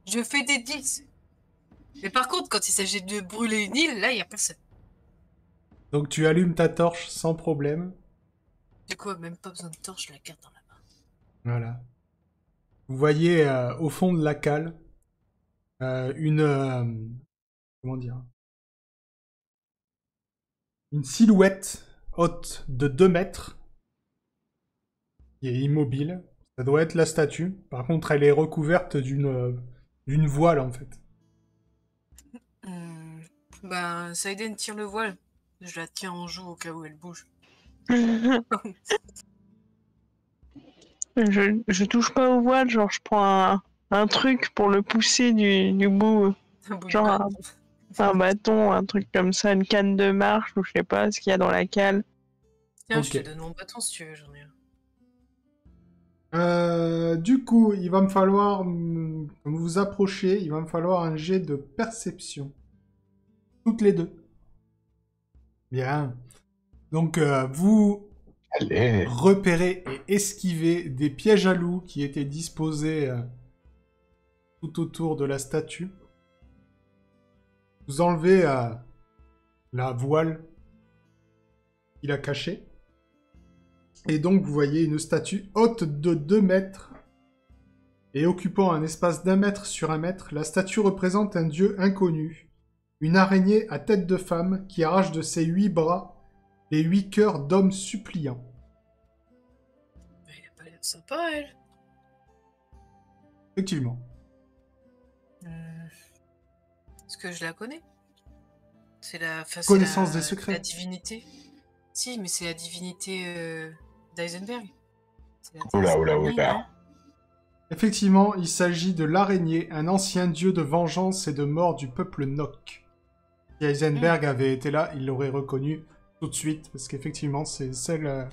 je fais des 10. Mais par contre, quand il s'agit de brûler une île, là, il y a personne. Donc tu allumes ta torche sans problème. C'est quoi? Même pas besoin de torche, je la garde dans la main. Voilà. Vous voyez au fond de la cale comment dire? Une silhouette haute de 2 mètres qui est immobile. Ça doit être la statue. Par contre, elle est recouverte d'une voile en fait. Ben, Saiden tire le voile. Je la tiens en joue au cas où elle bouge. Je touche pas au voile, genre je prends un truc pour le pousser du bout, genre un bâton, un truc comme ça, une canne de marche ou je sais pas ce qu'il y a dans la cale. Tiens, Ok. je te donne mon bâton si tu veux, j'en ai un. Du coup, il va me falloir, comme vous vous approchez, il va me falloir un jet de perception. Toutes les deux. Bien. Donc, vous Allez. repérez et esquivez des pièges à loups qui étaient disposés tout autour de la statue. Vous enlevez la voile qui la cachait. Et donc, vous voyez une statue haute de 2 mètres et occupant un espace d'1 mètre sur 1 mètre. La statue représente un dieu inconnu, une araignée à tête de femme qui arrache de ses 8 bras les 8 cœurs d'hommes suppliants. Il a pas l'air sympa, elle. Effectivement. Est-ce que je la connais? C'est la... Enfin, Connaissance des secrets. La divinité. Si, mais c'est la divinité d'Eisenberg. Oula. Effectivement, il s'agit de l'araignée, un ancien dieu de vengeance et de mort du peuple Nock. Si Heisenberg avait été là, il l'aurait reconnu tout de suite, parce qu'effectivement, c'est celle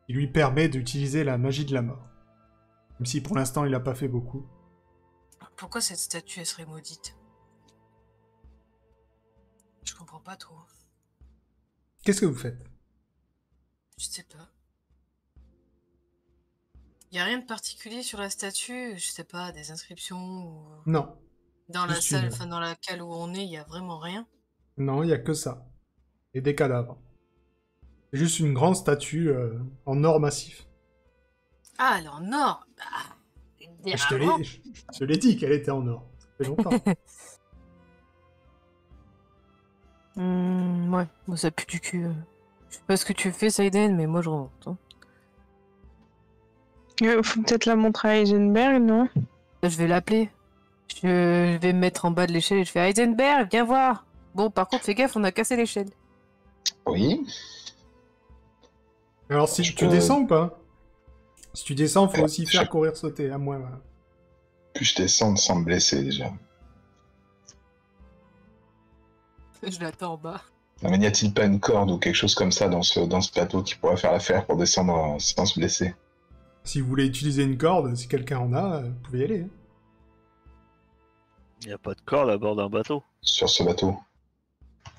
qui lui permet d'utiliser la magie de la mort. Même si pour l'instant, il n'a pas fait beaucoup. Pourquoi cette statue, elle serait maudite? Je comprends pas trop. Qu'est-ce que vous faites? Je sais pas. Y a rien de particulier sur la statue? Je sais pas, des inscriptions ou... Non. Dans la Juste salle, une- enfin dans la cale où on est, y a vraiment rien. Non, il n'y a que ça. Et des cadavres. C'est juste une grande statue en or massif. Ah, elle est en or! Bah, Je te l'ai dit qu'elle était en or. Ça fait longtemps. Ouais, moi ça pue du cul. Je sais pas ce que tu fais, Saiden, mais moi je remonte. Hein. Faut peut-être la montrer à Heisenberg, non? Là, je vais l'appeler. Je vais me mettre en bas de l'échelle et je fais Heisenberg, viens voir! Bon, par contre, fais gaffe, on a cassé l'échelle. Oui. Alors, si Je tu peux- descends ou pas? Si tu descends, faut Ouais, aussi faire courir sauter, à moins. Puis je descends sans me blesser déjà. Je l'attends en bas. Non, mais n'y a-t-il pas une corde ou quelque chose comme ça dans ce plateau qui pourrait faire l'affaire pour descendre sans se blesser? Si vous voulez utiliser une corde, si quelqu'un en a, vous pouvez y aller. Hein. Il n'y a pas de corde à bord d'un bateau. Sur ce bateau.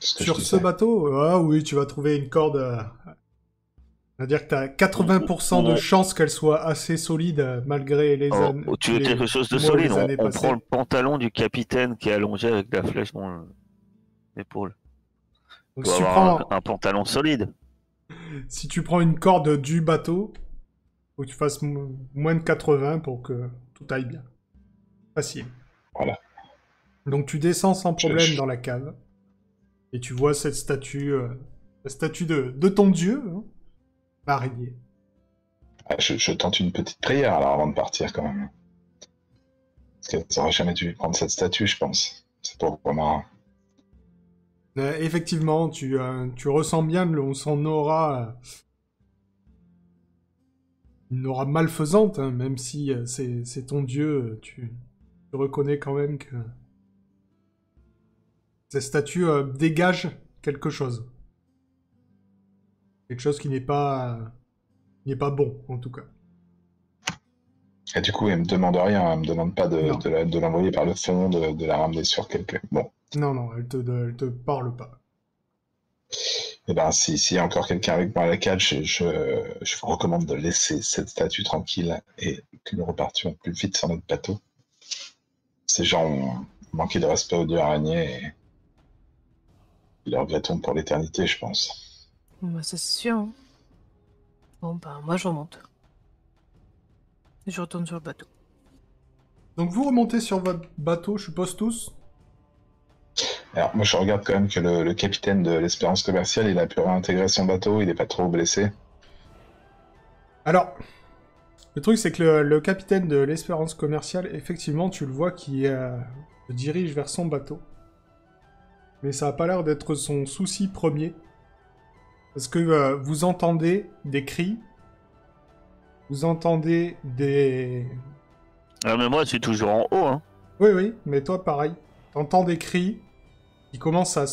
C'est que Sur je ce disais. bateau, ah oui, tu vas trouver une corde. C'est-à-dire que tu as 80% de chances qu'elle soit assez solide malgré les années. Oh, tu veux quelque chose de mois ou les solide? années On passées. prend le pantalon du capitaine qui est allongé avec la flèche dans l'épaule. Donc, Tu si dois tu, avoir prends, un pantalon solide. si tu prends une corde du bateau, faut que tu fasses moins de 80 pour que tout aille bien. Facile. Voilà. Donc tu descends sans Je- problème dans la cave. Et tu vois cette statue, la statue de ton dieu, hein, l'araignée. Ah, je tente une petite prière alors avant de partir quand même. Parce qu'elles n'auraient jamais dû prendre cette statue, je pense. C'est pour marin. Effectivement, tu ressens bien son aura, une aura malfaisante, hein, même si c'est ton dieu, tu reconnais quand même que cette statue dégage quelque chose. Quelque chose qui n'est pas bon, en tout cas. Et du coup, elle me demande rien, elle me demande pas Non. de l'envoyer par le fond, de la ramener sur quelqu'un. Bon. Non, elle te parle pas. Et ben, s'il y a encore quelqu'un avec moi à la cale, je vous recommande de laisser cette statue tranquille et que nous repartions plus vite sur notre bateau. Ces gens ont manqué de respect au dieu araignée et ils le regretteront pour l'éternité, je pense. Bah, ça c'est sûr. Hein. Bon, bah, moi je remonte. Je retourne sur le bateau. Donc vous remontez sur votre bateau, je suppose tous. Alors, moi, je regarde quand même que le capitaine de l'Espérance commerciale, il a pu réintégrer son bateau, il est pas trop blessé. Alors, le truc, c'est que le capitaine de l'Espérance commerciale, effectivement, tu le vois qui se dirige vers son bateau. Mais ça n'a pas l'air d'être son souci premier. Parce que vous entendez des cris. Vous entendez des... Ah, mais moi, je suis toujours en haut, hein. Oui, mais toi, pareil. T'entends des cris qui commencent à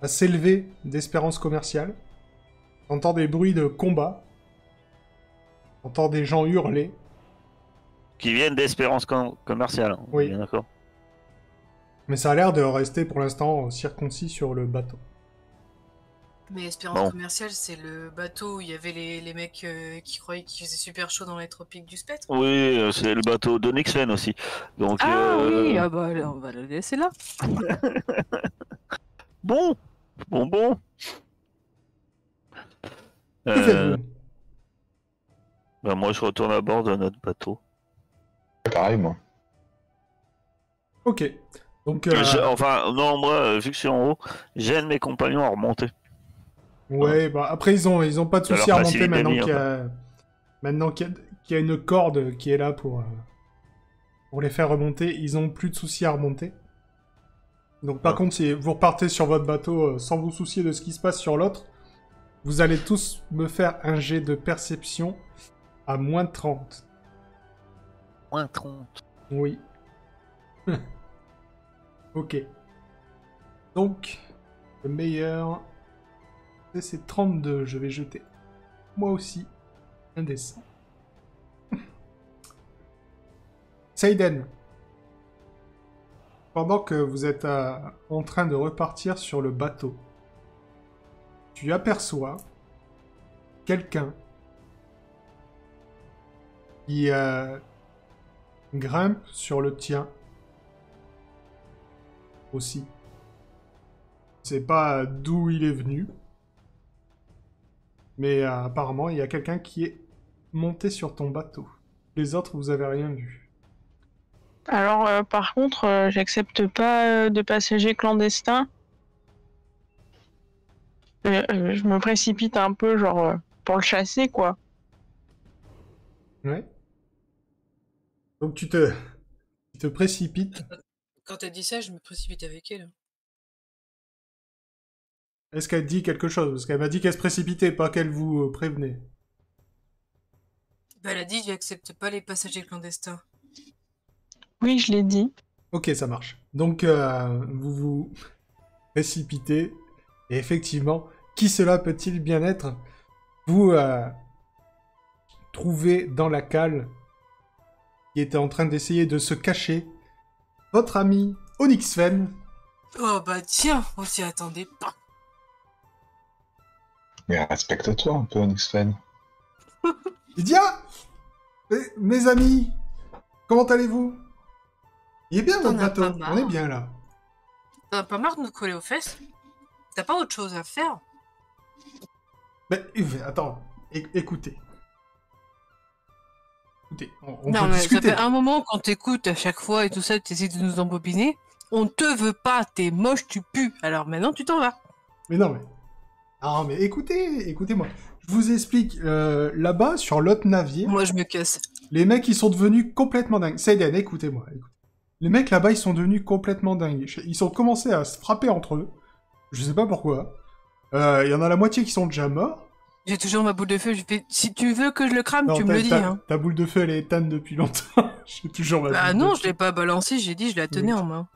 s'élever d'Espérance commerciale. T'entends des bruits de combat. T'entends des gens hurler. Qui viennent d'Espérance commerciale. Hein. Oui. Bien d'accord. Mais ça a l'air de rester pour l'instant circoncis sur le bateau. Mais Espérance commerciale, c'est le bateau où il y avait les mecs qui croyaient qu'il faisait super chaud dans les tropiques du spectre. Oui, c'est le bateau d'Onyxfen aussi. Donc, oui, ah bah on va le laisser là. Bon. Que faites-vous ? Bah, moi, je retourne à bord de notre bateau. Pareil, moi. Ok. Donc, Non, moi, vu que je suis en haut, j'aide mes compagnons à remonter. ouais, bah après ils ont pas de soucis à remonter maintenant qu'il y a une corde qui est là pour les faire remonter, ils ont plus de soucis à remonter. Donc par contre, si vous repartez sur votre bateau sans vous soucier de ce qui se passe sur l'autre, vous allez tous me faire un jet de perception à moins 30. Moins 30. Oui. Ok. Donc, le meilleur... c'est 32, je vais jeter. Moi aussi, un dessin. Seiden. Pendant que vous êtes en train de repartir sur le bateau, tu aperçois quelqu'un qui grimpe sur le tien aussi. Je sais pas d'où il est venu, mais apparemment il y a quelqu'un qui est monté sur ton bateau. Les autres, vous avez rien vu. Alors, par contre, j'accepte pas de passagers clandestins. Je me précipite un peu, genre, pour le chasser, quoi. Ouais. Donc tu te précipites. Quand t'as dit ça, je me précipite avec elle. Est-ce qu'elle dit quelque chose? Parce qu'elle m'a dit qu'elle se précipitait, pas qu'elle vous prévenait. Bah, elle a dit j'accepte pas les passagers clandestins. Oui, je l'ai dit. Ok, ça marche. Donc vous vous précipitez. Et effectivement, qui cela peut-il bien être? Vous trouvez dans la cale qui était en train d'essayer de se cacher votre ami Onyxfen. Oh bah tiens, on s'y attendait pas. Mais respecte-toi un peu, Onyxfen. Il dit ah, mes amis, comment allez-vous? Il est bien votre bateau, on est bien là. T'as pas marre de nous coller aux fesses? T'as pas autre chose à faire? Mais attends, écoutez. Écoutez, on non, peut mais discuter. ça fait un moment qu'on t'écoute à chaque fois et tout ça, tu essaies de nous embobiner. On te veut pas, t'es moche, tu pues. Alors maintenant, tu t'en vas. Mais non, mais... Ah, mais écoutez-moi. Je vous explique, là-bas, sur l'autre navire... Moi, je me casse. Les mecs, ils sont devenus complètement dingues. Seiden, écoutez-moi. Les mecs là-bas, ils sont devenus complètement dingues. Ils ont commencé à se frapper entre eux. Je sais pas pourquoi. Il y en a la moitié qui sont déjà morts. J'ai toujours ma boule de feu. Je fais... Si tu veux que je le crame, Non, tu me le dis. Hein. Ta boule de feu, elle est éteinte depuis longtemps. J'ai toujours ma boule Bah de non, feu. je l'ai pas balancé. J'ai dit, je la tenais en main.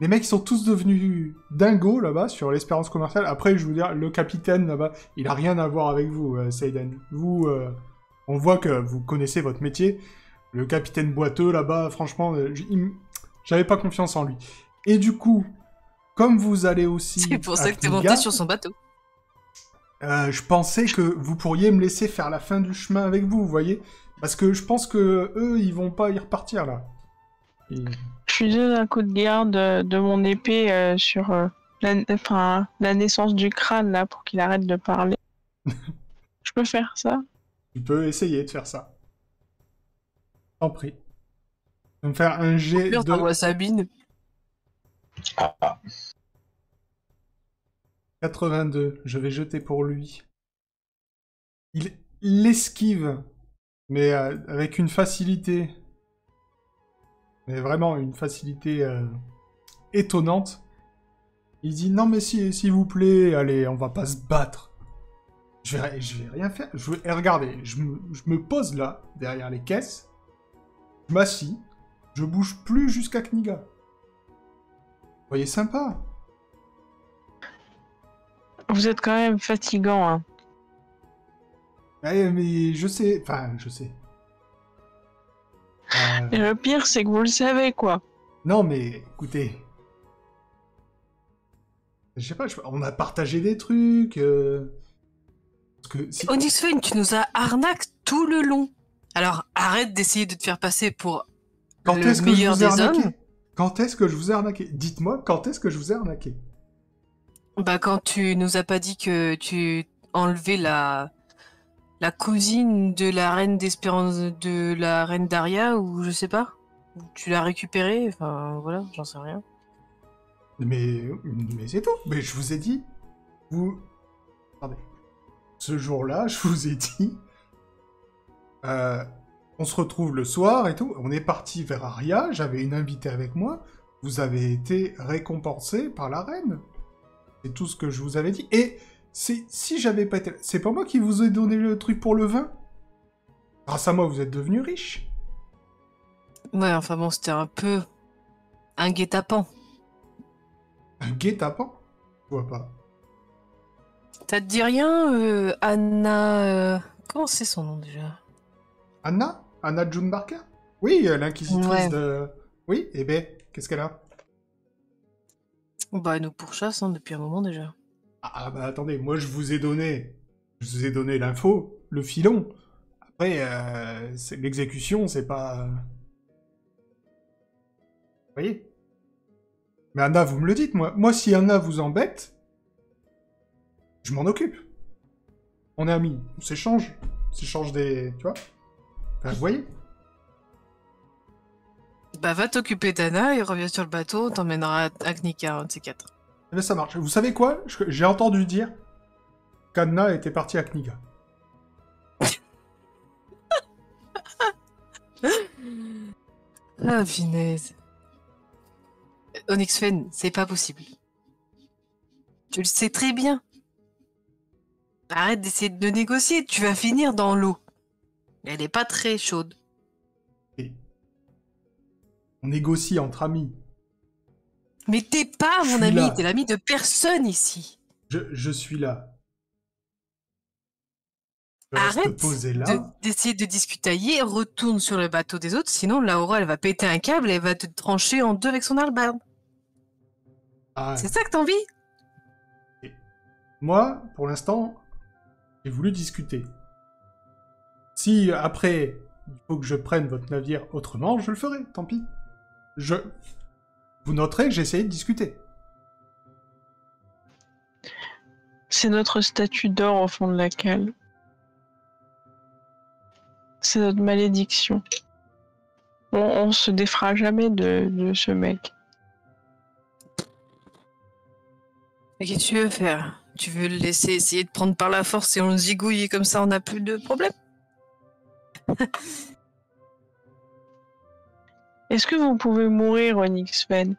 Les mecs, ils sont tous devenus dingos là-bas sur l'espérance commerciale. Après, je veux dire, le capitaine là-bas, il a rien à voir avec vous, Seiden. Vous, on voit que vous connaissez votre métier. Le capitaine boiteux là-bas, franchement, j'avais pas confiance en lui. Et du coup, comme vous allez aussi. C'est pour ça que t'es Kniga, monté sur son bateau. je pensais que vous pourriez me laisser faire la fin du chemin avec vous, vous voyez? Parce que je pense que eux, ils vont pas y repartir là. Je lui donne un coup de garde de mon épée sur la naissance du crâne là pour qu'il arrête de parler. Je peux faire ça? Tu peux essayer de faire ça. T'en prie. Tu vas me faire un jet Pire, de... t'envoies Sabine. 82. Je vais jeter pour lui. Il l'esquive, mais avec une facilité. Mais vraiment une facilité étonnante. Il dit non mais s'il vous plaît, allez, on va pas se battre. Je vais rien faire. Regardez, je me pose là, derrière les caisses. Je m'assis. Je bouge plus jusqu'à Kniga. Vous voyez sympa. Vous êtes quand même fatigant, hein. Ouais, mais je sais. Enfin, je sais. Et le pire, c'est que vous le savez, quoi. Non, mais écoutez. Je sais pas, on a partagé des trucs. Parce que si... Onyx Fane, tu nous as arnaqué tout le long. Alors arrête d'essayer de te faire passer pour Quand le est-ce que je meilleur vous ai des arnaqué? hommes. Quand est-ce que je vous ai arnaqué? Dites-moi, quand est-ce que je vous ai arnaqué? Bah quand tu nous as pas dit que tu enlevais la cousine de la reine d'Espérance, de la reine Daria, ou je sais pas. Ou tu l'as récupérée, enfin voilà, j'en sais rien. Mais c'est tout. Mais je vous ai dit. Attendez. Ce jour-là, je vous ai dit. On se retrouve le soir et tout. On est parti vers Aria. J'avais une invitée avec moi. Vous avez été récompensé par la reine. C'est tout ce que je vous avais dit. Et si j'avais pas été... C'est pas moi qui vous ai donné le truc pour le vin. Grâce à moi, vous êtes devenu riche. Ouais, enfin bon, c'était un peu un guet-apens. Un guet-apens? Je vois pas. Ça te dit rien, Anna... Comment c'est son nom déjà? Anna? Anna June Barker? Oui, l'inquisitrice Ouais. de... Oui, eh ben, qu'est-ce qu'elle a? Bah, elle nous pourchasse hein, depuis un moment déjà. Ah bah attendez, moi je vous ai donné l'info, le filon. Après, l'exécution, c'est pas... Vous voyez? Mais Anna, vous me le dites, moi. Moi, si Anna vous embête, je m'en occupe. On est amis, on s'échange des... Tu vois? Enfin, vous voyez? Bah, va t'occuper d'Anna et reviens sur le bateau, on t'emmènera à Knika, un de ces quatre. Eh ben, ça marche. Vous savez quoi? J'ai entendu dire qu'Anna était partie à Kniga. Ah, finesse. Onyx Fen, c'est pas possible. Tu le sais très bien. Arrête d'essayer de négocier, tu vas finir dans l'eau. Elle est pas très chaude. Et on négocie entre amis. Mais t'es pas Je mon suis ami, là. t'es l'ami de personne ici. Je suis là. Je reste Arrête posé là. d'essayer de discutailler, retourne sur le bateau des autres, sinon Laura elle va péter un câble et elle va te trancher en deux avec son hallebarde. Ah, C'est ça que t'as envie? moi, pour l'instant, j'ai voulu discuter. Si après, il faut que je prenne votre navire autrement, je le ferai, tant pis. Vous noterez que j'ai essayé de discuter. C'est notre statue d'or au fond de la cale. C'est notre malédiction. On se défera jamais de ce mec. Et qu'est-ce que tu veux faire? Tu veux le laisser essayer de prendre par la force et on le zigouille comme ça on n'a plus de problème? Est-ce que vous pouvez mourir, Onyx-Fen?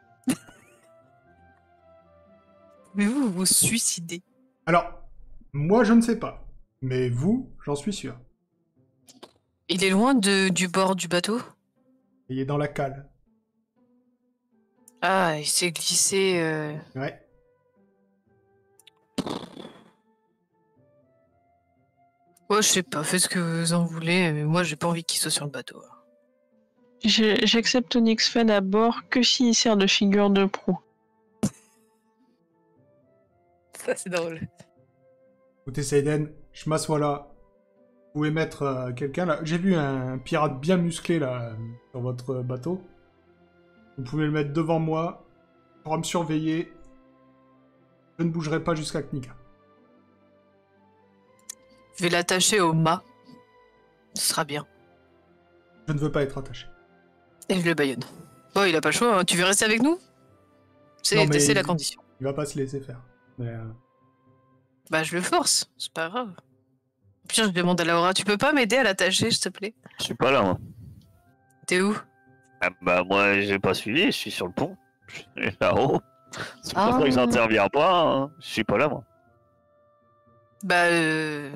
Mais vous vous suicidez. Alors, moi je ne sais pas. Mais vous, j'en suis sûr. Il est loin du bord du bateau? Il est dans la cale. Ah, il s'est glissé. Ouais. Ouais, je sais pas, faites ce que vous en voulez, mais moi j'ai pas envie qu'il soit sur le bateau. J'accepte Onyx-Fen à bord que s'il sert de figure de proue. Ça, c'est drôle. Écoutez, Seiden, je m'assois là. Vous pouvez mettre quelqu'un là. J'ai vu un pirate bien musclé là sur votre bateau. Vous pouvez le mettre devant moi. Il pourra me surveiller. Je ne bougerai pas jusqu'à Knika. Je vais l'attacher au mât. Ce sera bien. Je ne veux pas être attaché. Et je le baïonne. Bon, il a pas le choix, hein. Tu veux rester avec nous? Non, C'est mais la condition. Il va pas se laisser faire. Mais, Bah, je le force, c'est pas grave. Puis je demande à Laura, tu peux pas m'aider à l'attacher, s'il te plaît? Je suis pas là, moi. T'es où? Ah bah, moi, j'ai pas suivi, je suis sur le pont. Je suis là-haut. C'est pour ça Ah. que j'interviens pas, hein. Je suis pas là, moi. Bah, je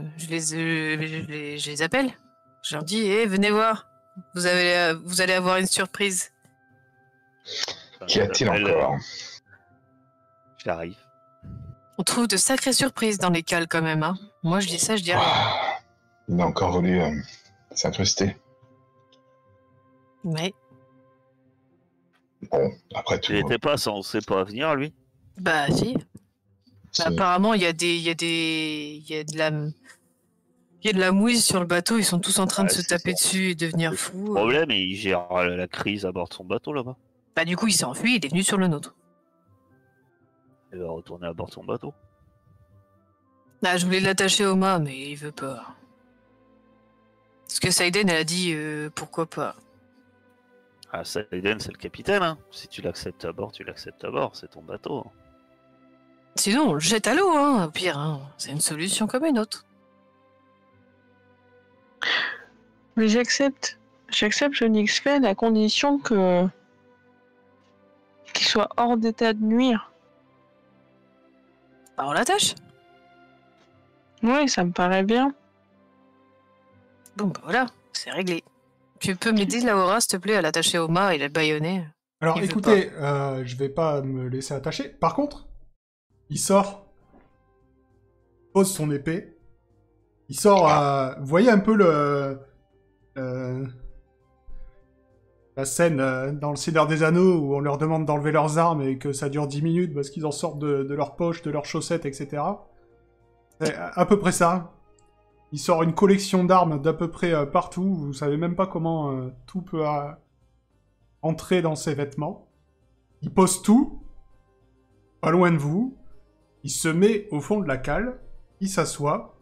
les appelle. Je leur dis, venez voir. Vous allez avoir une surprise. Qu'y a-t-il encore? J'arrive. On trouve de sacrées surprises dans les cales quand même, hein. Moi, je dis ça, je dis rien. Ah, il a encore voulu s'incruster. Ouais. Bon, après tout. Il était pas censé pas venir, lui. Bah, si. c'est- Apparemment, il y a de la mouise sur le bateau. Ils sont tous en train de Ouais, se c'est taper ça. dessus et devenir Le fous. problème, il gère la crise à bord de son bateau, là-bas. Bah, du coup, il s'est enfui. Il est venu sur le nôtre. Il va retourner à bord de son bateau. Ah, je voulais l'attacher au mât, mais il veut pas. Parce que Saiden, elle a dit pourquoi pas. Ah, Saiden, c'est le capitaine, hein. Si tu l'acceptes à bord, tu l'acceptes à bord. C'est ton bateau. Hein. Sinon, on le jette à l'eau, hein. Au pire, hein. C'est une solution comme une autre. Mais j'accepte Onyx-Fen à condition qu'il soit hors d'état de nuire. Bah, on l'attache. Ouais, ça me paraît bien. Bon, bah voilà, c'est réglé. Tu peux m'aider, Laura, s'il te plaît, à l'attacher au mât et la baïonner. Alors Il veut écoutez, je vais pas me laisser attacher. Par contre, il sort, pose son épée. Il sort. Vous voyez un peu la scène dans le Seigneur des Anneaux où on leur demande d'enlever leurs armes et que ça dure 10 minutes parce qu'ils en sortent de leurs poches, de leurs chaussettes, etc. C'est à peu près ça. Il sort une collection d'armes d'à peu près partout. Vous savez même pas comment tout peut entrer dans ses vêtements. Il pose tout, pas loin de vous. Il se met au fond de la cale. Il s'assoit.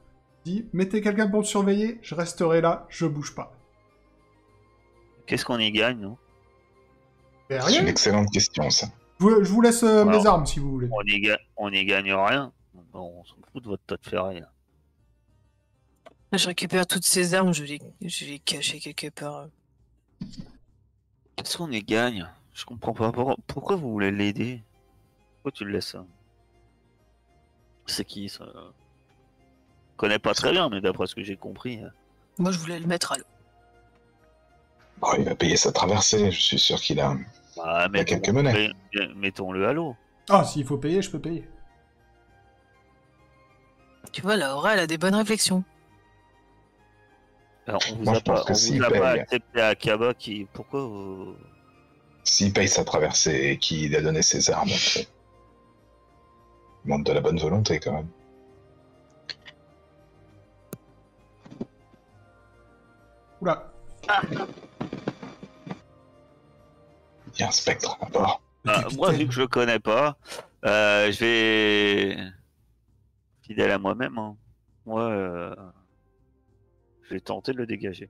Dit, mettez quelqu'un pour le surveiller. Je resterai là. Je bouge pas. Qu'est-ce qu'on y gagne, nous? Et C'est une rien. excellente question, ça. Je vous laisse mes Alors, armes si vous voulez. On y gagne rien. Bon, on s'en fout de votre tas de ferraille. Là. Je récupère toutes ces armes, je vais les cacher quelque part. Qu'est-ce qu'on y gagne? Je comprends pas. Pourquoi vous voulez l'aider? Pourquoi tu le laisses? C'est qui ça? Je connais pas très bien, mais d'après ce que j'ai compris. Moi, je voulais le mettre à l'eau. Oh, il va payer sa traversée. Je suis sûr qu'il a. Bah, Il y a quelques monnaies. Mettons-le à l'eau. Ah, s'il faut payer, je peux payer. Tu vois, Laura, elle a des bonnes réflexions. Alors, on vous Moi, a je pense pas, que on s'il vous a pas paye- accepté à Kaba qui. Pourquoi vous. S'il paye sa traversée et qu'il a donné ses armes, il montre de la bonne volonté quand même. Oula. Il y a un spectre à bord. Moi, vu que je le connais pas, je vais. Fidèle à moi-même, hein. Moi, je vais tenter de le dégager.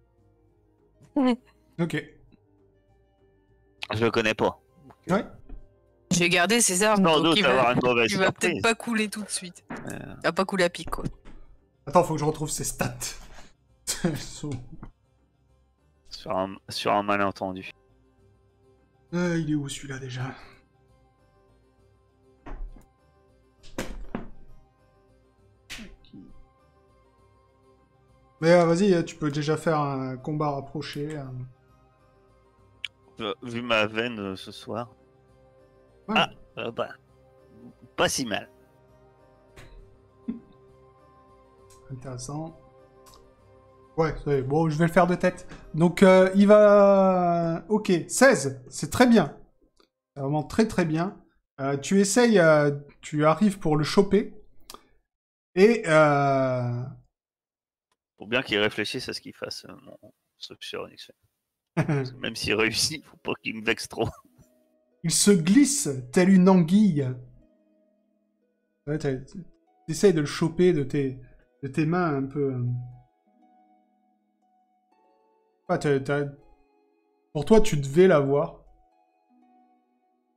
Ok. Je le connais pas. Ouais. Je vais garder ses armes, Sans donc doute avoir une mauvaise il va surprise. peut-être pas couler tout de suite. Il va pas couler à pic, quoi. Attends, faut que je retrouve ses stats. Sur un malentendu. Il est où celui-là déjà? Mais vas-y, tu peux déjà faire un combat rapproché. Vu ma veine ce soir. Ouais. Ah, bah, pas si mal. Intéressant. Ouais, bon, je vais le faire de tête. Donc, il va... Ok, 16, c'est très bien. C'est vraiment très très bien. Tu essayes, tu arrives pour le choper. Et... Faut bien qu'il réfléchisse à ce qu'il fasse, mon truc sur Onyx. Parce que même s'il réussit, faut pas qu'il me vexe trop. il se glisse telle une anguille. Ouais, t'essayes de le choper de tes mains un peu... Ah, pour toi, tu devais l'avoir.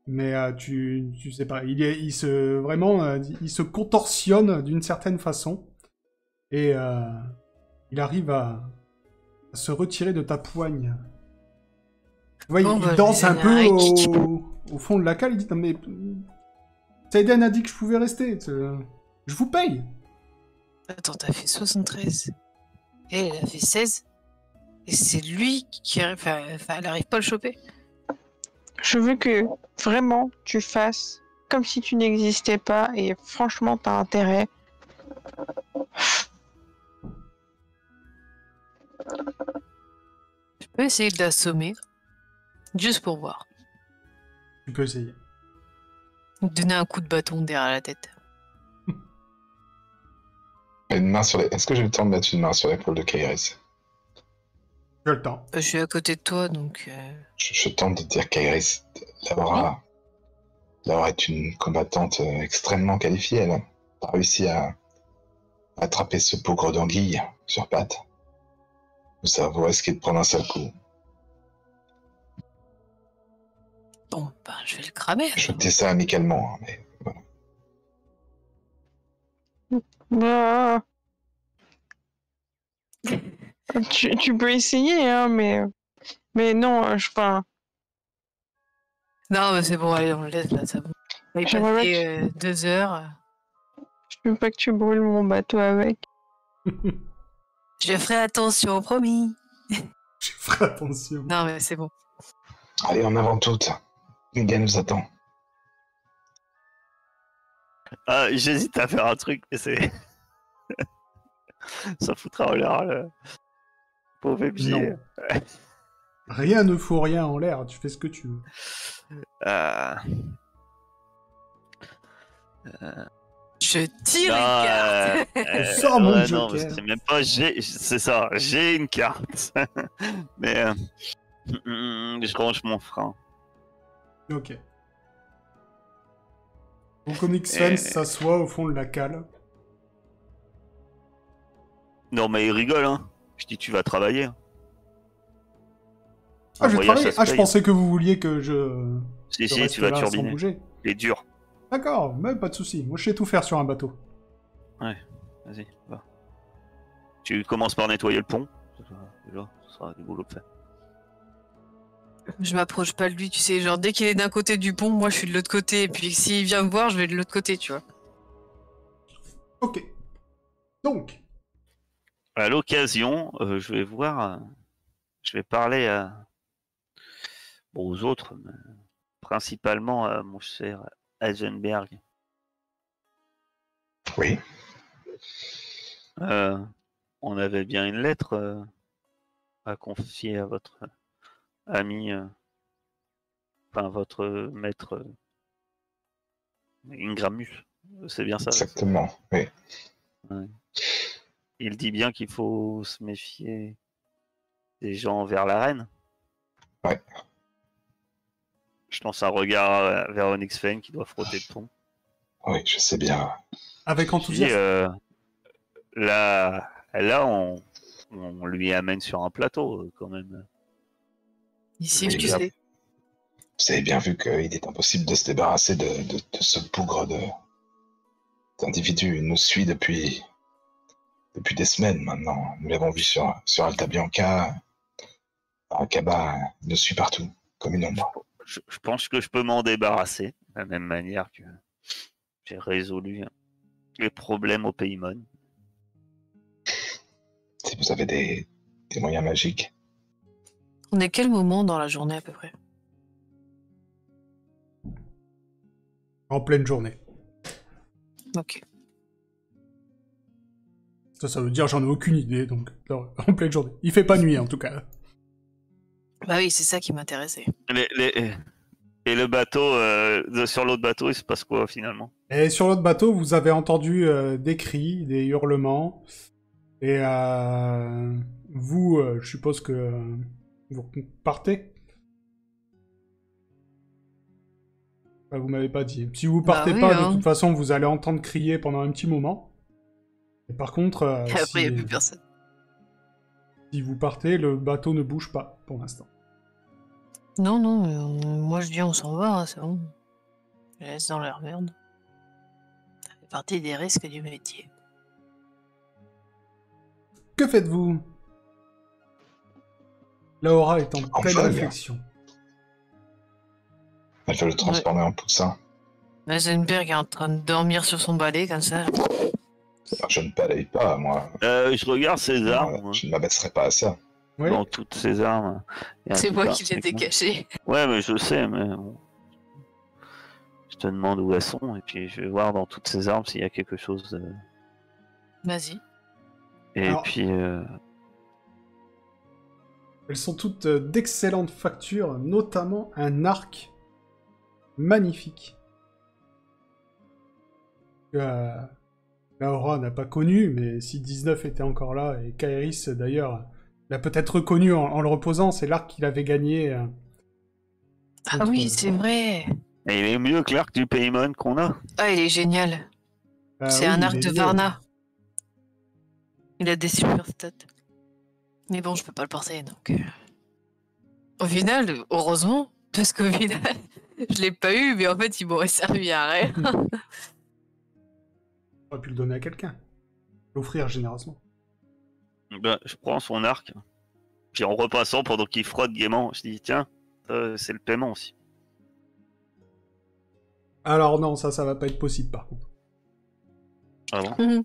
Mais tu sais pas. Il se contorsionne d'une certaine façon. Et il arrive à se retirer de ta poigne. Tu vois, il danse un peu au fond de la cale. Il dit, non mais... Saïden a dit que je pouvais rester. Je vous paye. Attends, t'as fait 73. Et elle a fait 16. Et c'est lui qui arrive... Enfin, elle arrive pas à le choper. Je veux que vraiment tu fasses comme si tu n'existais pas et franchement t'as intérêt. Je peux essayer de l'assommer. Juste pour voir. Tu peux essayer. Donner un coup de bâton derrière la tête. Une main sur les... Est-ce que j'ai le temps de mettre une main sur l'épaule de Kairis? Tu as le temps. Je suis à côté de toi, donc... Je tente de dire Kairis, Laura est une combattante extrêmement qualifiée. Elle a réussi à attraper ce pauvre d'anguille sur pattes. Ça vaut risquer de prendre un seul coup. Bon, ben, je vais le cramer. Je dis ça amicalement, hein, mais voilà. Tu peux essayer, hein, mais non, enfin. Non, mais c'est bon, allez, on le laisse là, ça va. Il est passé 2 heures. Je veux pas que tu brûles mon bateau avec. Je ferai attention, promis. Je ferai attention. Non, mais c'est bon. Allez, en avant toutes. Miguel nous attend. J'hésite à faire un truc, mais c'est... Ça foutra en l'air le pauvre MJ. Non. Rien ne fout rien en l'air, tu fais ce que tu veux. Je tire une carte. Sors mon joker. Non, c'est même pas c'est ça, j'ai une carte. Mais je range mon frein. Ok. Donc Onyx Fen s'assoit au fond de la cale. Non mais il rigole, hein. Je dis tu vas travailler. Ah, je vais travailler. Ah, je pensais que vous vouliez que je... Si, tu vas turbiner. Il est dur. D'accord, mais pas de soucis. Moi, je sais tout faire sur un bateau. Ouais, vas-y, va. Tu commences par nettoyer le pont. Déjà, ce sera du boulot de fait. Je m'approche pas de lui, tu sais. Genre, dès qu'il est d'un côté du pont, moi, je suis de l'autre côté. Et puis, s'il vient me voir, je vais de l'autre côté, tu vois. Ok. Donc. À l'occasion, je vais voir... je vais parler aux autres, mais principalement à mon cher Heisenberg. Oui. On avait bien une lettre à confier à votre ami, enfin votre maître Ingramus. C'est bien ça. Exactement, oui. Ouais. Il dit bien qu'il faut se méfier des gens vers la reine. Ouais. Je lance un regard vers Onyx Fen qui doit frotter le pont. Oui, je sais bien. Avec enthousiasme. Là, on lui amène sur un plateau, quand même. Il sait que tu sais. Vous avez bien vu qu'il est impossible de se débarrasser de ce bougre d'individu. Il nous suit depuis des semaines maintenant. Nous l'avons vu sur Alta Bianca. Akaba nous suit partout, comme une ombre. je pense que je peux m'en débarrasser de la même manière que j'ai résolu les problèmes au Paymon. Si vous avez des moyens magiques. On est quel moment dans la journée à peu près? En pleine journée. Ok. Ça veut dire j'en ai aucune idée, donc en pleine journée. Il fait pas nuit en tout cas. Bah oui, c'est ça qui m'intéressait. Et le bateau, sur l'autre bateau, il se passe quoi finalement? Et sur l'autre bateau, vous avez entendu des cris, des hurlements. Et vous, je suppose que vous partez. Enfin, vous m'avez pas dit. Si vous partez oui, pas, hein. de toute façon, vous allez entendre crier pendant un petit moment. Et par contre, Et après, il n'y a plus personne. si vous partez, le bateau ne bouge pas pour l'instant. Non, moi je dis on s'en va, hein, c'est bon. Je laisse dans leur merde. Ça fait partie des risques du métier. Que faites-vous? Laura est en pleine folle. réflexion. Elle veut le transformer en poussin. Heisenberg est en train de dormir sur son balai comme ça. Je ne balaye pas, moi. Je regarde ses armes. Je ne m'abaisserai pas à ça. Oui. Dans toutes ses armes. C'est moi qui l'étais caché. Ouais, mais je sais, mais bon. Je te demande où elles sont, et puis je vais voir dans toutes ces armes s'il y a quelque chose de... Vas-y. Et Alors, puis... Elles sont toutes d'excellentes factures, notamment un arc magnifique. Laura n'a pas connu, mais si 19 était encore là, et Kairis d'ailleurs l'a peut-être reconnu en le reposant, c'est l'arc qu'il avait gagné. Ah oui, c'est vrai. Et il est mieux que l'arc du Paymon qu'on a. Ah, il est génial. C'est oui, un arc il de est Varna. Il a des super stats. Mais bon, je peux pas le porter, donc... Au final, heureusement, parce qu'au final, je l'ai pas eu, mais en fait, il m'aurait servi à rien. On aurait pu le donner à quelqu'un. L'offrir généreusement. Ben, je prends son arc. Puis en repassant pendant qu'il frotte gaiement, je dis tiens, c'est le paiement aussi. Alors non, ça va pas être possible par contre. Ah bon?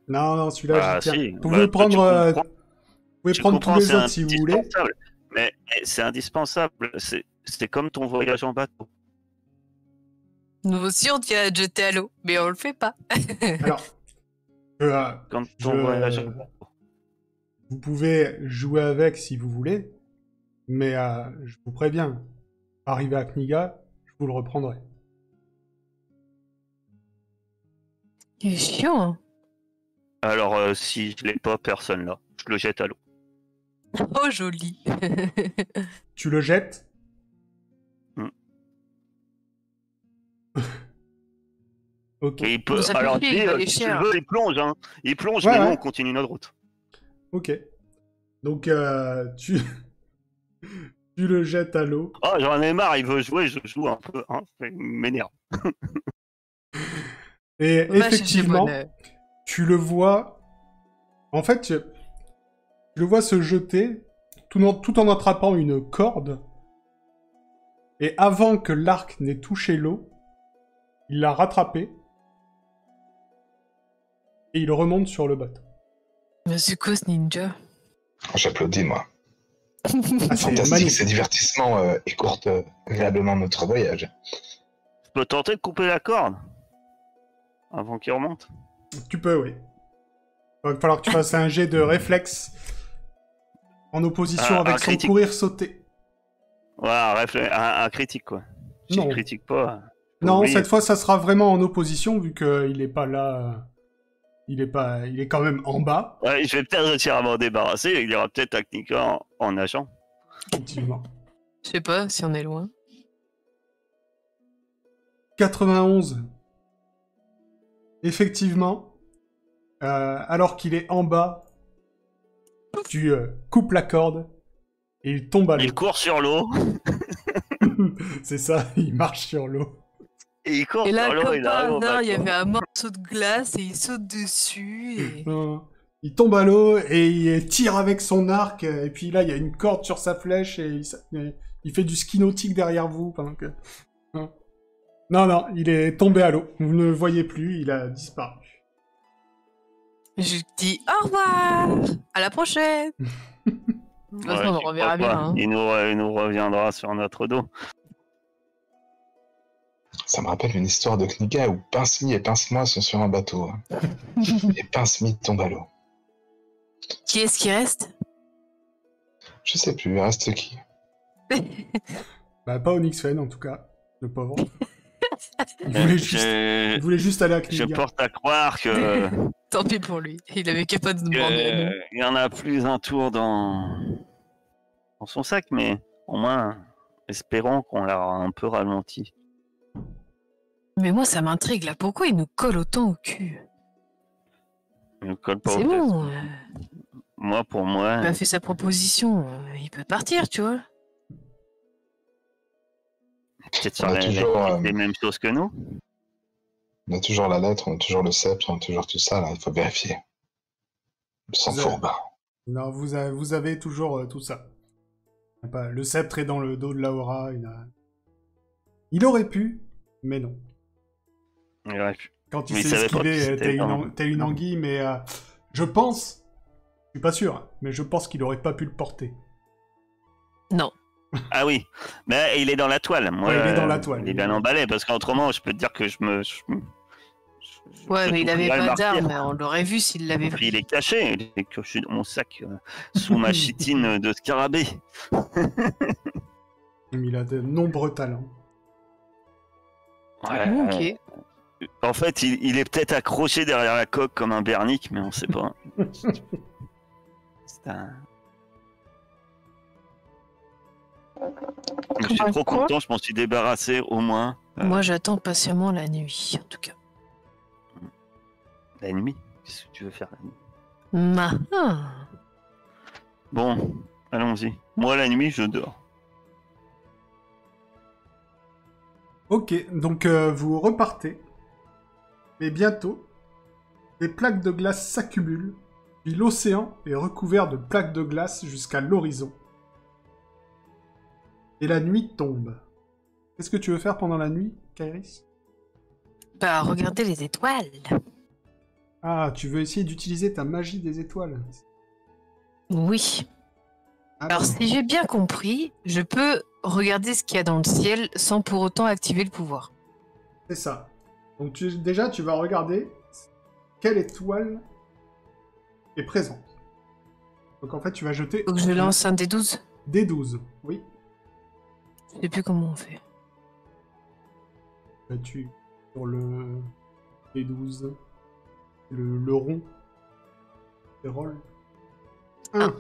Non, celui-là, Ah, je tiens. si. Vous pouvez Bah, prendre, tu pouvez Tu prendre tous comprends, les c'est autres si vous voulez. indispensable. Mais c'est indispensable. C'est comme ton voyage en bateau. Nous aussi, on tient à jeter à l'eau, mais on le fait pas. Alors, Comme ton voyage en bateau. vous pouvez jouer avec si vous voulez, mais je vous préviens, arrivé à Kniga, je vous le reprendrai. Il est chiant, hein. Alors, si je l'ai pas, personne là. Je le jette à l'eau. Oh, joli. Tu le jettes. Ok. Et il peut. Ça fait Alors, chier, il va aller si tu cher. le veux, il plonge. Hein. Il plonge, Ouais, mais nous, ouais. on continue notre route. Ok. Donc, tu... tu le jettes à l'eau. Oh, j'en ai marre, il veut jouer, je joue un peu. Hein. Il m'énerve. Et Va chercher effectivement, bonheur. tu le vois... En fait, tu le vois se jeter tout en attrapant une corde. Et avant que l'arc n'ait touché l'eau, il l'a rattrapé. Et il remonte sur le bateau. Mais c'est quoi ce ninja? J'applaudis, moi. Ah, c'est Fantastique, magnifique. ces divertissements écourtent agréablement notre voyage. Je peux tenter de couper la corde avant qu'il remonte. Tu peux, oui. Il va falloir que tu fasses un jet de réflexe en opposition Un avec son critique. courir-sauter. Voilà, un critique, quoi. Si Non. je critique pas. Non, oublier. cette fois, ça sera vraiment en opposition, vu qu'il est pas là... Il est quand même en bas, Ouais, je vais peut-être réussir à m'en débarrasser. Il y aura peut-être un cliquant en nageant. effectivement. Je sais pas si on est loin. 91. Effectivement, alors qu'il est en bas, tu coupes la corde et il tombe à l'eau. Il court sur l'eau. C'est ça, il marche sur l'eau. Et il court Et là, sur l'eau. comme Il par arrive au hasard, il y bateau. avait un morceau de glace et il saute dessus. Et... Il tombe à l'eau et il tire avec son arc. Et puis là, il y a une corde sur sa flèche et Il fait du ski nautique derrière vous pendant que... Non. Non, il est tombé à l'eau. Vous ne le voyez plus, il a disparu. Je dis au revoir. À la prochaine. De toute façon, on le reverra bien. Hein. Il nous reviendra sur notre dos. Ça me rappelle une histoire de Kniga où Pince-Mi et Pince-Moi sont sur un bateau. Et Pince-Mi tombe à l'eau. Qui est-ce qui reste? Je sais plus, il reste qui? Bah, pas Onyxfen en tout cas, le pauvre. Il voulait juste aller à Kniga. Je porte à croire que... Tant pis pour lui, il avait capable de nous demander. Il y en a plus un tour dans son sac, mais au moins, espérons qu'on l'a un peu ralenti. Mais moi, ça m'intrigue là. Pourquoi il nous colle autant au cul? Il nous colle pas au C'est fesses. bon. Moi, pour moi... Il a fait sa proposition. Il peut partir, tu vois. Peut-être sur On a toujours, les mêmes choses que nous. On a toujours la lettre, on a toujours le sceptre, on a toujours tout ça, là, il faut vérifier. Sans fourbe. Non, vous avez toujours tout ça. Le sceptre est dans le dos de Laura. Il aurait pu, mais non. Il aurait pu. Quand il s'est esquivé, t'es une anguille, mais je pense, je suis pas sûr, mais je pense qu'il aurait pas pu le porter. Non. Ah oui, mais il est dans la toile. Moi, ouais, il est dans la toile. Il est bien emballé, parce qu'autrement, je peux te dire que Ouais, mais il avait pas d'arme, on l'aurait vu s'il l'avait pris. Il est caché dans mon sac, sous ma chitine de scarabée. Il a de nombreux talents. Ouais, ok. En fait, il est peut-être accroché derrière la coque comme un bernique, mais on sait pas. C'est un... Je suis trop content, je m'en suis débarrassé au moins. Moi, j'attends patiemment la nuit, en tout cas. La nuit? Qu'est-ce que tu veux faire la nuit? Bon, allons-y. Moi, la nuit, je dors. Ok, donc vous repartez. Et bientôt, les plaques de glace s'accumulent, puis l'océan est recouvert de plaques de glace jusqu'à l'horizon. Et la nuit tombe. Qu'est-ce que tu veux faire pendant la nuit, Kairis? Bah, regarder les étoiles. Ah, tu veux essayer d'utiliser ta magie des étoiles? Oui. Alors, si j'ai bien compris, je peux regarder ce qu'il y a dans le ciel sans pour autant activer le pouvoir. C'est ça. Donc déjà, tu vas regarder quelle étoile est présente. Donc en fait, tu vas jeter... Faut que je lance un D12? D12, oui. Je sais plus comment on fait. Tu sur le D12, le rond, les rôles. 1.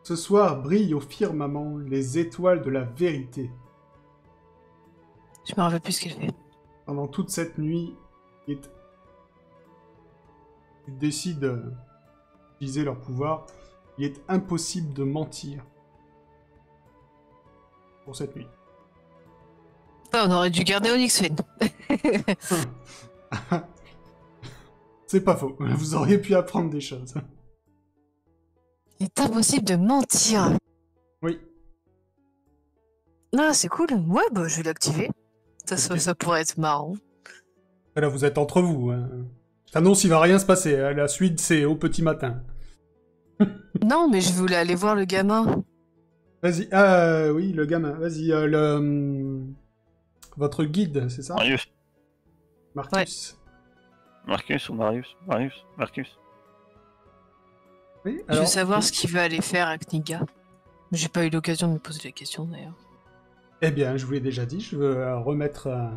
Ce soir brillent au firmament les étoiles de la vérité. Je me rappelle plus ce qu'elle fait. Pendant toute cette nuit, tu décides d'utiliser leur pouvoir. Il est impossible de mentir pour cette nuit. On aurait dû garder Onyxfen. C'est pas faux. Vous auriez pu apprendre des choses. Il est impossible de mentir. Oui. Ah, c'est cool. Ouais, bah, je vais l'activer. Ça pourrait être marrant. Là, vous êtes entre vous. Hein. J'annonce, il va rien se passer. La suite, c'est au petit matin. Non, mais je voulais aller voir le gamin. Vas-y. Oui, le gamin. Vas-y, votre guide, c'est ça? Marius. Marcus. Ouais. Marcus ou Marius? Marcus. Oui, alors, je veux savoir ce qu'il va aller faire à Kniga. J'ai pas eu l'occasion de me poser la question, d'ailleurs. Eh bien, je vous l'ai déjà dit, je veux remettre la...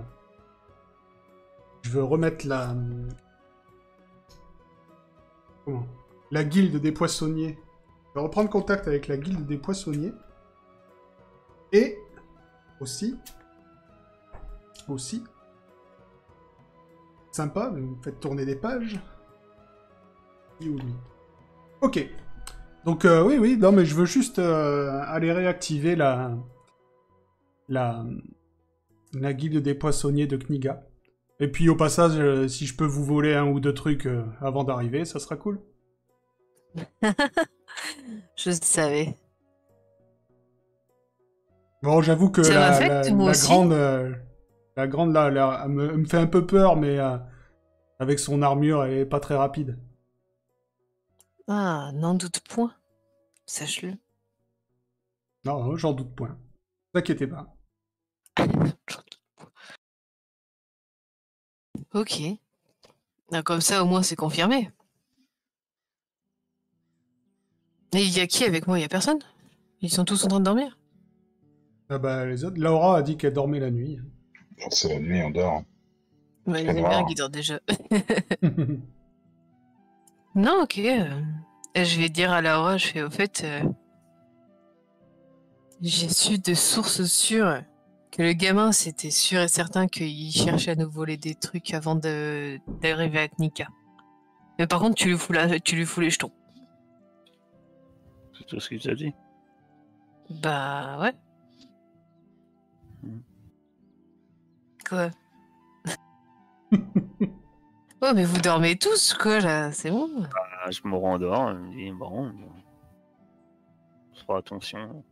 Comment? La guilde des poissonniers. Je vais reprendre contact avec la guilde des poissonniers. Et aussi... Sympa, vous faites tourner des pages. Oui. Ok. Donc, oui, non, mais je veux juste aller réactiver la guilde des poissonniers de Kniga. Et puis, au passage, si je peux vous voler un ou deux trucs avant d'arriver, ça sera cool. Je savais. Bon, j'avoue que Ça m'affecte, moi la aussi. grande, là, elle me fait un peu peur, mais avec son armure, elle est pas très rapide. Ah, n'en doute point. Sache-le. Non, j'en doute point. Ne t'inquiétez pas. Ok. Ah, comme ça, au moins, c'est confirmé. Et il y a qui avec moi? Il y a personne? Ils sont tous en train de dormir? Ah bah, les autres, Laura a dit qu'elle dormait la nuit. Quand c'est la nuit, on dort. Bah, il y Très en a noir. bien qui dorment déjà. Non, ok. Je vais dire à Laura, je fais au fait, j'ai su de sources sûres que le gamin, c'était sûr et certain qu'il cherchait à nous voler des trucs avant d'arriver à Knika. Mais par contre, tu lui fous les jetons. C'est tout ce qu'il t'a dit. Bah ouais. Quoi? Oh, mais vous dormez tous, quoi, là, c'est bon. Ah, je me rendors, il me dit bon, on fera attention.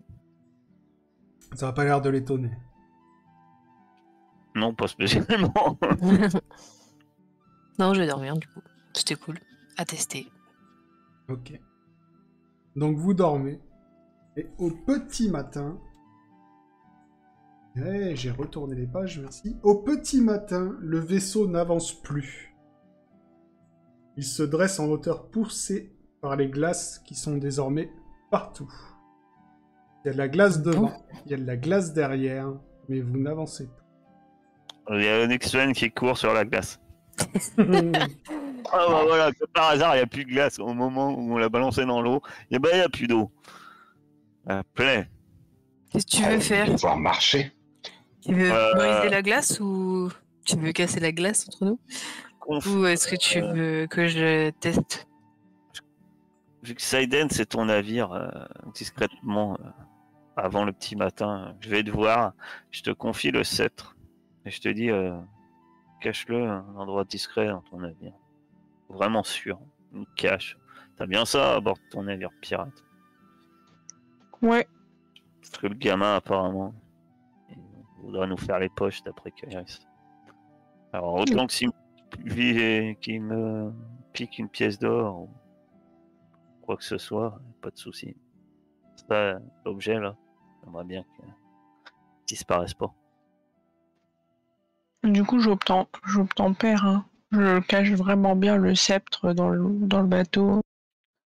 Ça a pas l'air de l'étonner. Non, pas spécialement. Non, je vais dormir, du coup. C'était cool. À tester. Ok. Donc vous dormez. Et au petit matin... j'ai retourné les pages, merci. Au petit matin, le vaisseau n'avance plus. Il se dresse en hauteur poussée par les glaces qui sont désormais partout. Il y a de la glace devant, il y a de la glace derrière, mais vous n'avancez pas. Il y a un X-Men qui court sur la glace. Ah, Ah bah voilà, comme par hasard, il n'y a plus de glace. Au moment où on l'a balancé dans l'eau, il n'y a plus d'eau. Plein. Qu'est-ce que tu veux faire? Pouvoir marcher. Tu veux briser la glace ou tu veux casser la glace entre nous? Ou est-ce que tu veux que je teste? Vu que Saiden, c'est ton navire, discrètement, avant le petit matin, je vais te voir, je te confie le sceptre. Et je te dis, cache-le à un endroit discret dans ton navire. Vraiment sûr. Une cache. T'as bien ça à bord de ton navire pirate. Ouais. Parce que le gamin, apparemment, il voudra nous faire les poches d'après Kairis. Alors, autant que qu'il me pique une pièce d'or ou quoi que ce soit, pas de souci. Ça, l'objet là, j'aimerais bien qu'il disparaisse pas. Du coup, j'obtempère. Hein. Je cache vraiment bien le sceptre dans le bateau.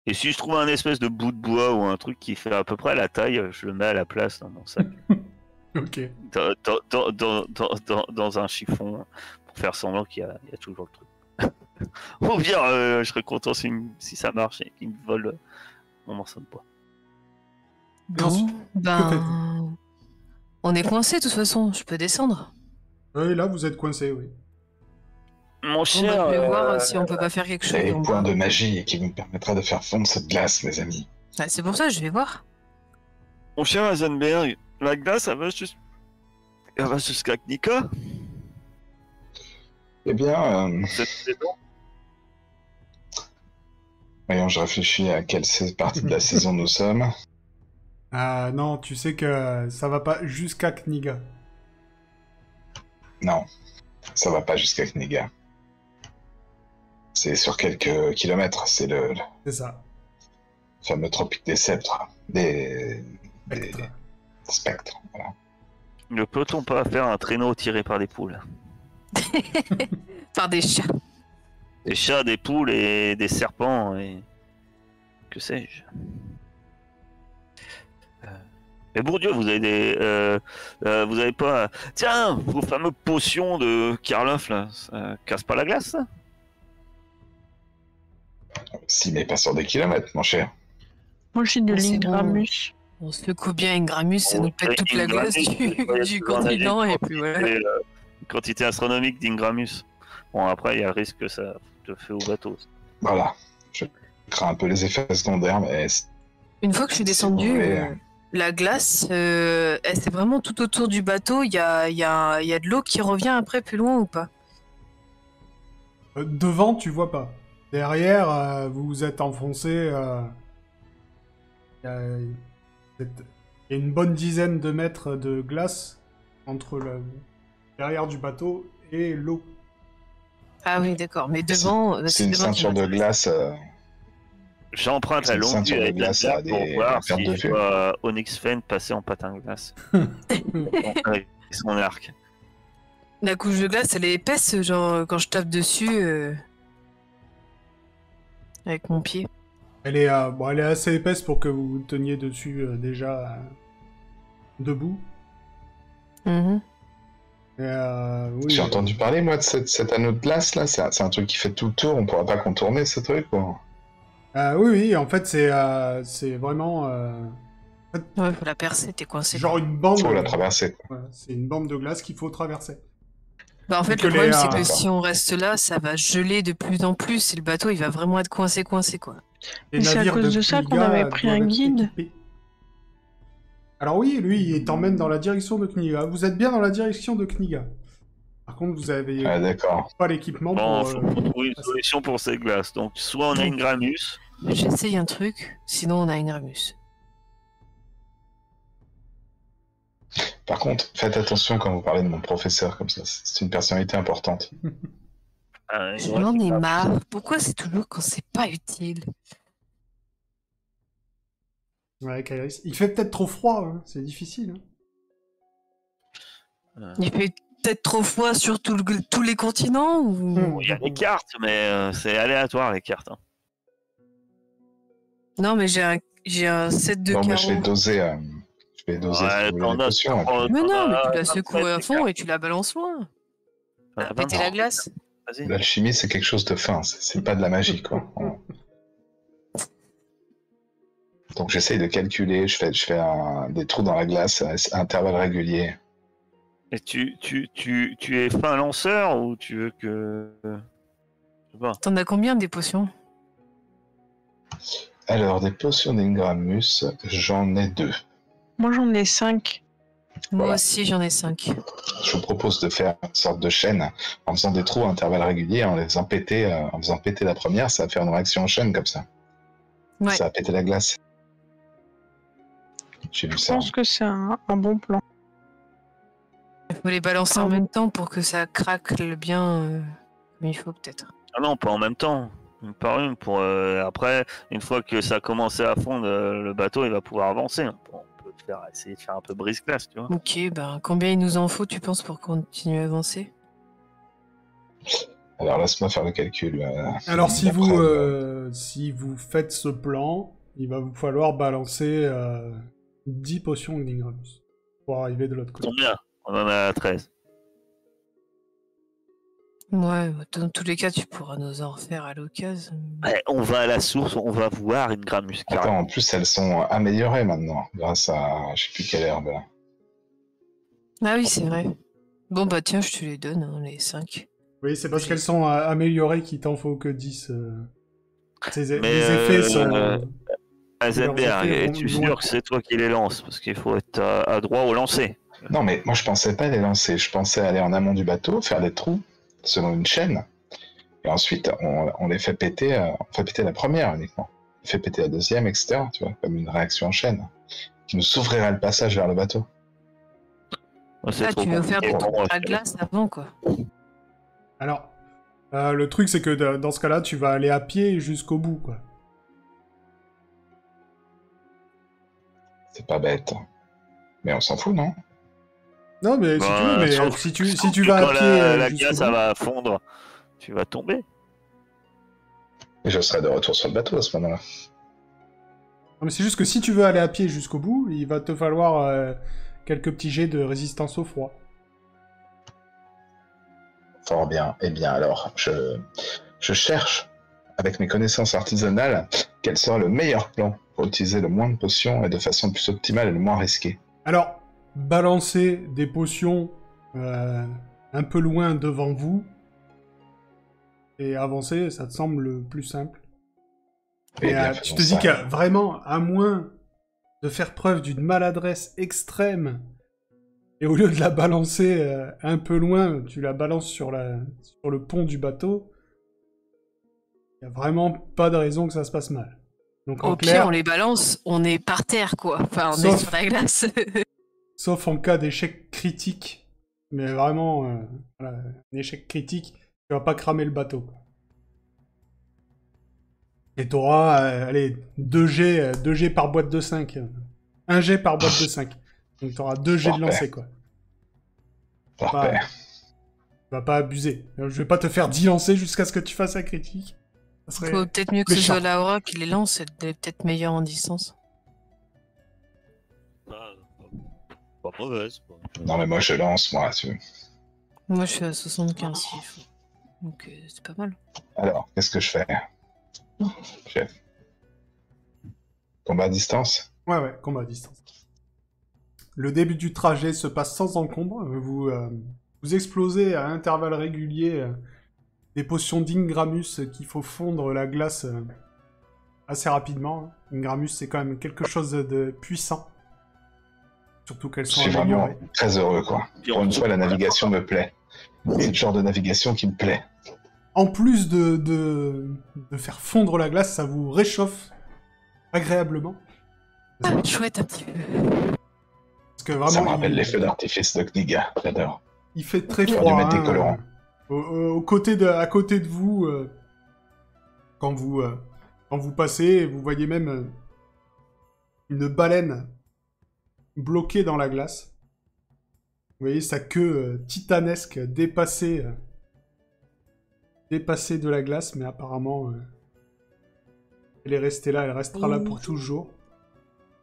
Et si je trouve un espèce de bout de bois ou un truc qui fait à peu près la taille, je le mets à la place dans mon sac. ok. Dans un chiffon pour faire semblant qu'il y a toujours le truc. Ou bien je serais content si ça marche et qu'il me vole mon morceau de bois. Bon, ben... On est coincé de toute façon, je peux descendre. Oui, là, vous êtes coincé, oui. Mon On cher, va voir si on peut pas faire quelque Il y a chose. des points de magie qui vous permettra de faire fondre cette glace, mes amis. Ah, c'est pour ça, je vais voir. mon cher Heisenberg, la glace, elle va jusqu'à Knika Eh bien, cette saison. voyons, je réfléchis à quelle partie de la saison nous sommes. Ah non, tu sais que ça va pas jusqu'à Kniga. Non, ça va pas jusqu'à Kniga. C'est sur quelques kilomètres, c'est le C'est ça. fameux tropique des sceptres, des Spectre. spectres. Voilà. Ne peut-on pas faire un traîneau tiré par des poules? Par des chats. Des chats, des poules et des serpents et... Que sais-je? Mais bon Dieu, vous avez vous avez pas... Tiens, vos fameuses potions de Karloff, là, ça casse pas la glace, ça? Si, mais pas sur des kilomètres, mon cher. Moi, j'ai de Oh, c'est l'Ingramus. On se secoue bien Ingramus, ça nous pète toute la glace du continent et puis voilà. Quantité astronomique d'Ingramus. Bon, après, il y a le risque que ça te fait au bateau. Voilà. Je crains un peu les effets secondaires, mais Une fois que je suis Si vous descendue, voulez. la glace, c'est vraiment tout autour du bateau. Il y a de l'eau qui revient après plus loin ou pas? Devant, tu vois pas. Derrière, vous vous êtes enfoncé. Il Il y a une bonne dizaine de mètres de glace entre derrière du bateau et l'eau. Ah oui, d'accord. Mais devant, C'est une devant qui ceinture de m'intéresse. glace. J'emprunte C'est la une longue ceinture vue de avec la glace map à pour des- à voir perte si de je vue. vois Onyx Fen passer en patin de glace. Avec son arc. La couche de glace, elle est épaisse, genre quand je tape dessus avec mon pied. Elle est, elle est assez épaisse pour que vous teniez dessus déjà debout. Mhm. Et, oui, J'ai entendu parler, moi, de cet anneau de glace, là. C'est un truc qui fait tout le tour. On pourra pas contourner ce truc, quoi. oui, en fait, c'est vraiment Ouais, faut la percer, t'es coincé. genre une bande. Faut la traverser, quoi. Voilà, c'est une bande de glace qu'il faut traverser. Bah, en Et fait, que le problème, les, c'est que D'accord. si on reste là, ça va geler de plus en plus et le bateau, il va vraiment être coincé, quoi. Les Et c'est à navires cause de ça qu'on Kniga avait pris un doivent être guide. équipés. Alors oui, lui, il t'emmène dans la direction de Kniga. Vous êtes bien dans la direction de Kniga. Par contre, vous avez Ah, d'accord. pas l'équipement Bon, pour... faut trouver une solution pour ces glaces. Donc, soit on a une Gramus, J'essaye un truc, sinon on a une Gramus. Par contre, faites attention quand vous parlez de mon professeur comme ça. C'est une personnalité importante. J'en ai marre. Pourquoi c'est toujours quand c'est pas utile? Ouais, Kairis. Il fait peut-être trop froid, hein. C'est difficile. Hein. Il fait peut-être trop froid sur tous les continents ou... il y a des cartes, mais c'est aléatoire les cartes. Hein. Non, mais j'ai un set de Non, mais je vais carreaux. doser. Je vais doser Ouais, si vous voulez, t'en les as potions. Et trois. puis, Mais non, mais tu la 27 secoues à des fond cartes. et tu la balances loin. T'en as Péter 20. la glace. Vas-y. l'alchimie, c'est quelque chose de fin. C'est pas de la magie, quoi. Donc j'essaye de calculer. Je fais des trous dans la glace à intervalles réguliers. Et tu es fin lanceur ou tu veux que... Je sais pas. T'en as combien des potions? Alors, des potions d'Ingramus, j'en ai 2. Moi, j'en ai 5. Moi Voilà. aussi, j'en ai 5. Je vous propose de faire une sorte de chaîne en faisant des trous à intervalles réguliers, en les faisant péter, la première, ça va faire une réaction en chaîne comme ça. Ouais. Ça va péter la glace. J'ai vu Je ça. pense que c'est un bon plan. Il faut les balancer en même temps pour que ça craque bien comme il faut, peut-être. Ah non, pas en même temps. Une par une. Pour, après, une fois que ça a commencé à fondre, le bateau, il va pouvoir avancer. Hein. Bon, on peut essayer de faire un peu brise-glace, tu vois. Ok, ben combien il nous en faut, tu penses, pour continuer à avancer? Alors laisse-moi faire le calcul. Alors si D'après, si vous faites ce plan, il va vous falloir balancer 10 potions de Lingramus pour arriver de l'autre côté. Combien? On en a 13. Ouais, dans tous les cas, tu pourras nous en refaire à l'occasion. Ouais, on va à la source, on va voir une Gramus. Attends, en plus elles sont améliorées maintenant, grâce à je sais plus quelle herbe là. Ah oui, c'est vrai. Bon, bah tiens, je te les donne, hein, les 5. Oui, c'est parce qu'elles sont améliorées qu'il t'en faut que 10. Les Mais, effets sont... Heisenberg, effets es-tu vont loin. sûr que c'est toi qui les lance? Parce qu'il faut être à droit au lancer. Non mais moi je pensais pas les lancer, je pensais aller en amont du bateau, faire des trous selon une chaîne, et ensuite on les fait péter, on fait péter la première uniquement. On fait péter la deuxième, etc. Tu vois, comme une réaction en chaîne, qui nous s'ouvrirait le passage vers le bateau. Moi, c'est Ah, trop tu veux faire compliqué des pour trous moi, à je sais pas. glace avant, quoi. Alors, le truc c'est que dans ce cas-là, tu vas aller à pied jusqu'au bout, quoi. C'est pas bête. Mais on s'en fout, non? Non, mais si tu veux, mais sauf- si tu sauf tu que vas à quand pied la jusqu'au glace bout... ça va fondre, tu vas tomber. Et je serai de retour sur le bateau à ce moment-là. Non, mais c'est juste que si tu veux aller à pied jusqu'au bout, il va te falloir quelques petits jets de résistance au froid. Fort bien. Eh bien alors, je cherche, avec mes connaissances artisanales, quel sera le meilleur plan pour utiliser le moins de potions et de façon le plus optimale et le moins risquée. Alors, balancer des potions un peu loin devant vous et avancer, ça te semble le plus simple. Eh Et bien, tu faisons te dis ça. que vraiment, à moins de faire preuve d'une maladresse extrême, et au lieu de la balancer un peu loin, tu la balances sur le pont du bateau, il n'y a vraiment pas de raison que ça se passe mal. Donc Au pire, on les balance, on est par terre, quoi. Enfin, on est sur la glace. Sauf en cas d'échec critique. Mais vraiment, voilà, un échec critique, tu vas pas cramer le bateau. Quoi. Et t'auras, allez, 2G par boîte de 5. 1 G par boîte de 5. Donc t'auras 2 G de lancer, quoi. Parfait. Tu vas pas abuser. Je vais pas te faire 10 lancers jusqu'à ce que tu fasses un critique. Ça serait Faut peut-être mieux que ce méchant. soit Laura qui les lance, elle est peut-être meilleure en distance. Pas mauvaise. Quoi. Non, mais moi, je lance, moi. Tu... Moi, je suis à 75 chiffres. Donc, c'est pas mal. Alors, qu'est-ce que je fais, chef? Combat à distance? Ouais, combat à distance. Le début du trajet se passe sans encombre. Vous explosez à intervalles réguliers des potions d'Ingramus qu'il faut fondre la glace assez rapidement. Ingramus, c'est quand même quelque chose de puissant. Surtout qu'elles Je sont suis vraiment améliorées. très heureux, quoi. Pour une fois, la navigation me plaît. C'est le genre de navigation qui me plaît. En plus de faire fondre la glace, ça vous réchauffe agréablement. Ah, chouette un petit peu. Parce que vraiment, Ça me rappelle les feux d'artifice de Kniga. J'adore. il fait très J'aurais froid. dû mettre des colorants. À côté de vous, quand vous passez, vous voyez même une baleine bloquée dans la glace. Vous voyez sa queue titanesque dépassée de la glace, mais apparemment, elle est restée là, elle restera là pour toujours.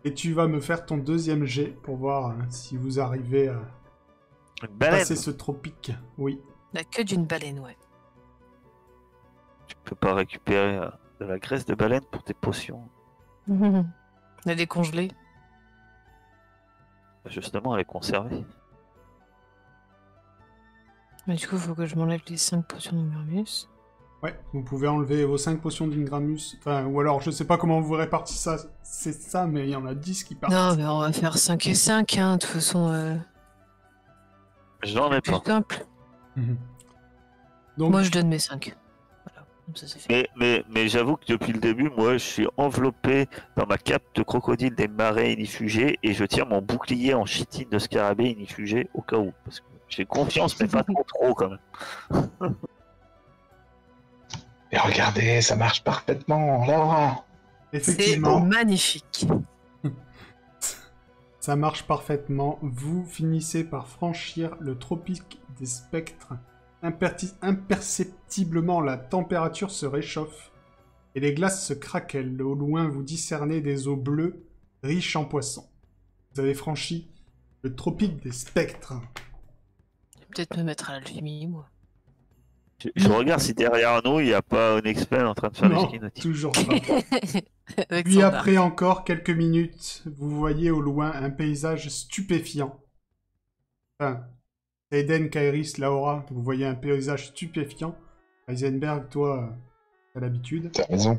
Et tu vas me faire ton deuxième jet pour voir si vous arrivez à Une baleine. passer ce tropique. Oui. La queue d'une baleine, ouais. Tu peux pas récupérer de la graisse de baleine pour tes potions. Elle est congelée. Justement, elle est conservée. Mais du coup, il faut que je m'enlève les 5 potions de Murmus. Ouais, vous pouvez enlever vos 5 potions d'Ingramus. Enfin, ou alors, je sais pas comment vous répartissez ça, c'est ça, mais il y en a 10 qui partent. Non, mais on va faire 5 et 5, hein. De toute façon, J'en ai plus pas. simple. Mhm. Donc, Moi, je donne mes 5. Voilà, comme ça, c'est fait. Mais j'avoue que depuis le début, moi, je suis enveloppé dans ma cape de crocodile des marais inifugés et je tiens mon bouclier en chitine de scarabée inifugé au cas où. Parce que j'ai confiance, mais pas trop quand même. Et regardez, ça marche parfaitement, Laura. C'est effectivement, magnifique. ça marche parfaitement. Vous finissez par franchir le tropique des spectres. Imperceptiblement, la température se réchauffe et les glaces se craquellent. Au loin, vous discernez des eaux bleues riches en poissons. Vous avez franchi le tropique des spectres. Je vais peut-être me mettre à l'alchimie, moi. Je regarde si derrière nous, il n'y a pas un expert en train de faire du Non, ski nautique. toujours pas. Avec Puis son après encore quelques minutes, vous voyez au loin un paysage stupéfiant. Enfin, Eden, Kairis, Laura, vous voyez un paysage stupéfiant. Heisenberg, toi, t'as l'habitude. T'as raison.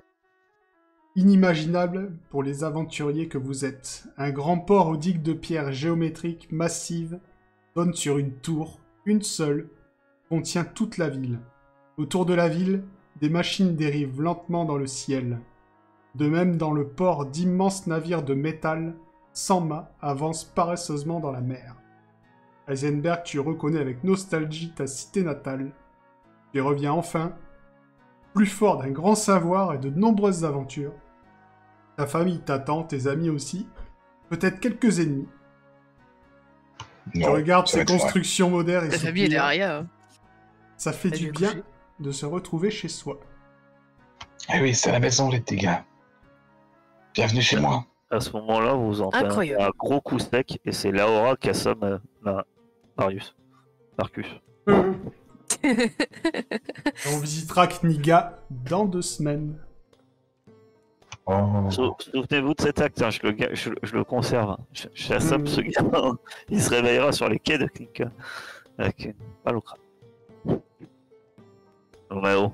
Inimaginable pour les aventuriers que vous êtes. Un grand port aux digues de pierre géométriques massives donne sur une tour, une seule, contient toute la ville. Autour de la ville, des machines dérivent lentement dans le ciel. De même, dans le port, d'immenses navires de métal, sans mât, avancent paresseusement dans la mer. Heisenberg, tu reconnais avec nostalgie ta cité natale. Tu y reviens enfin, plus fort d'un grand savoir et de nombreuses aventures. Ta famille t'attend, tes amis aussi, peut-être quelques ennemis. Tu Non, regardes ça va ces être vrai. constructions modernes et Ta famille, elle est soupires. Aria. Ça fait Elle du est bien couchée. de se retrouver chez soi. Eh oui, c'est à la maison, les petits gars. Bienvenue chez moi. À ce moment-là, vous entendez Incroyable. un gros coup sec et c'est Laura qui assomme Marcus. On visitera Kniga dans 2 semaines. Oh. Souvenez-vous de cet acte, hein, je le conserve. Hein. J'assomme ce gamin. Il se réveillera sur les quais de Klinka avec une balle au crâne. Oh, mais oh.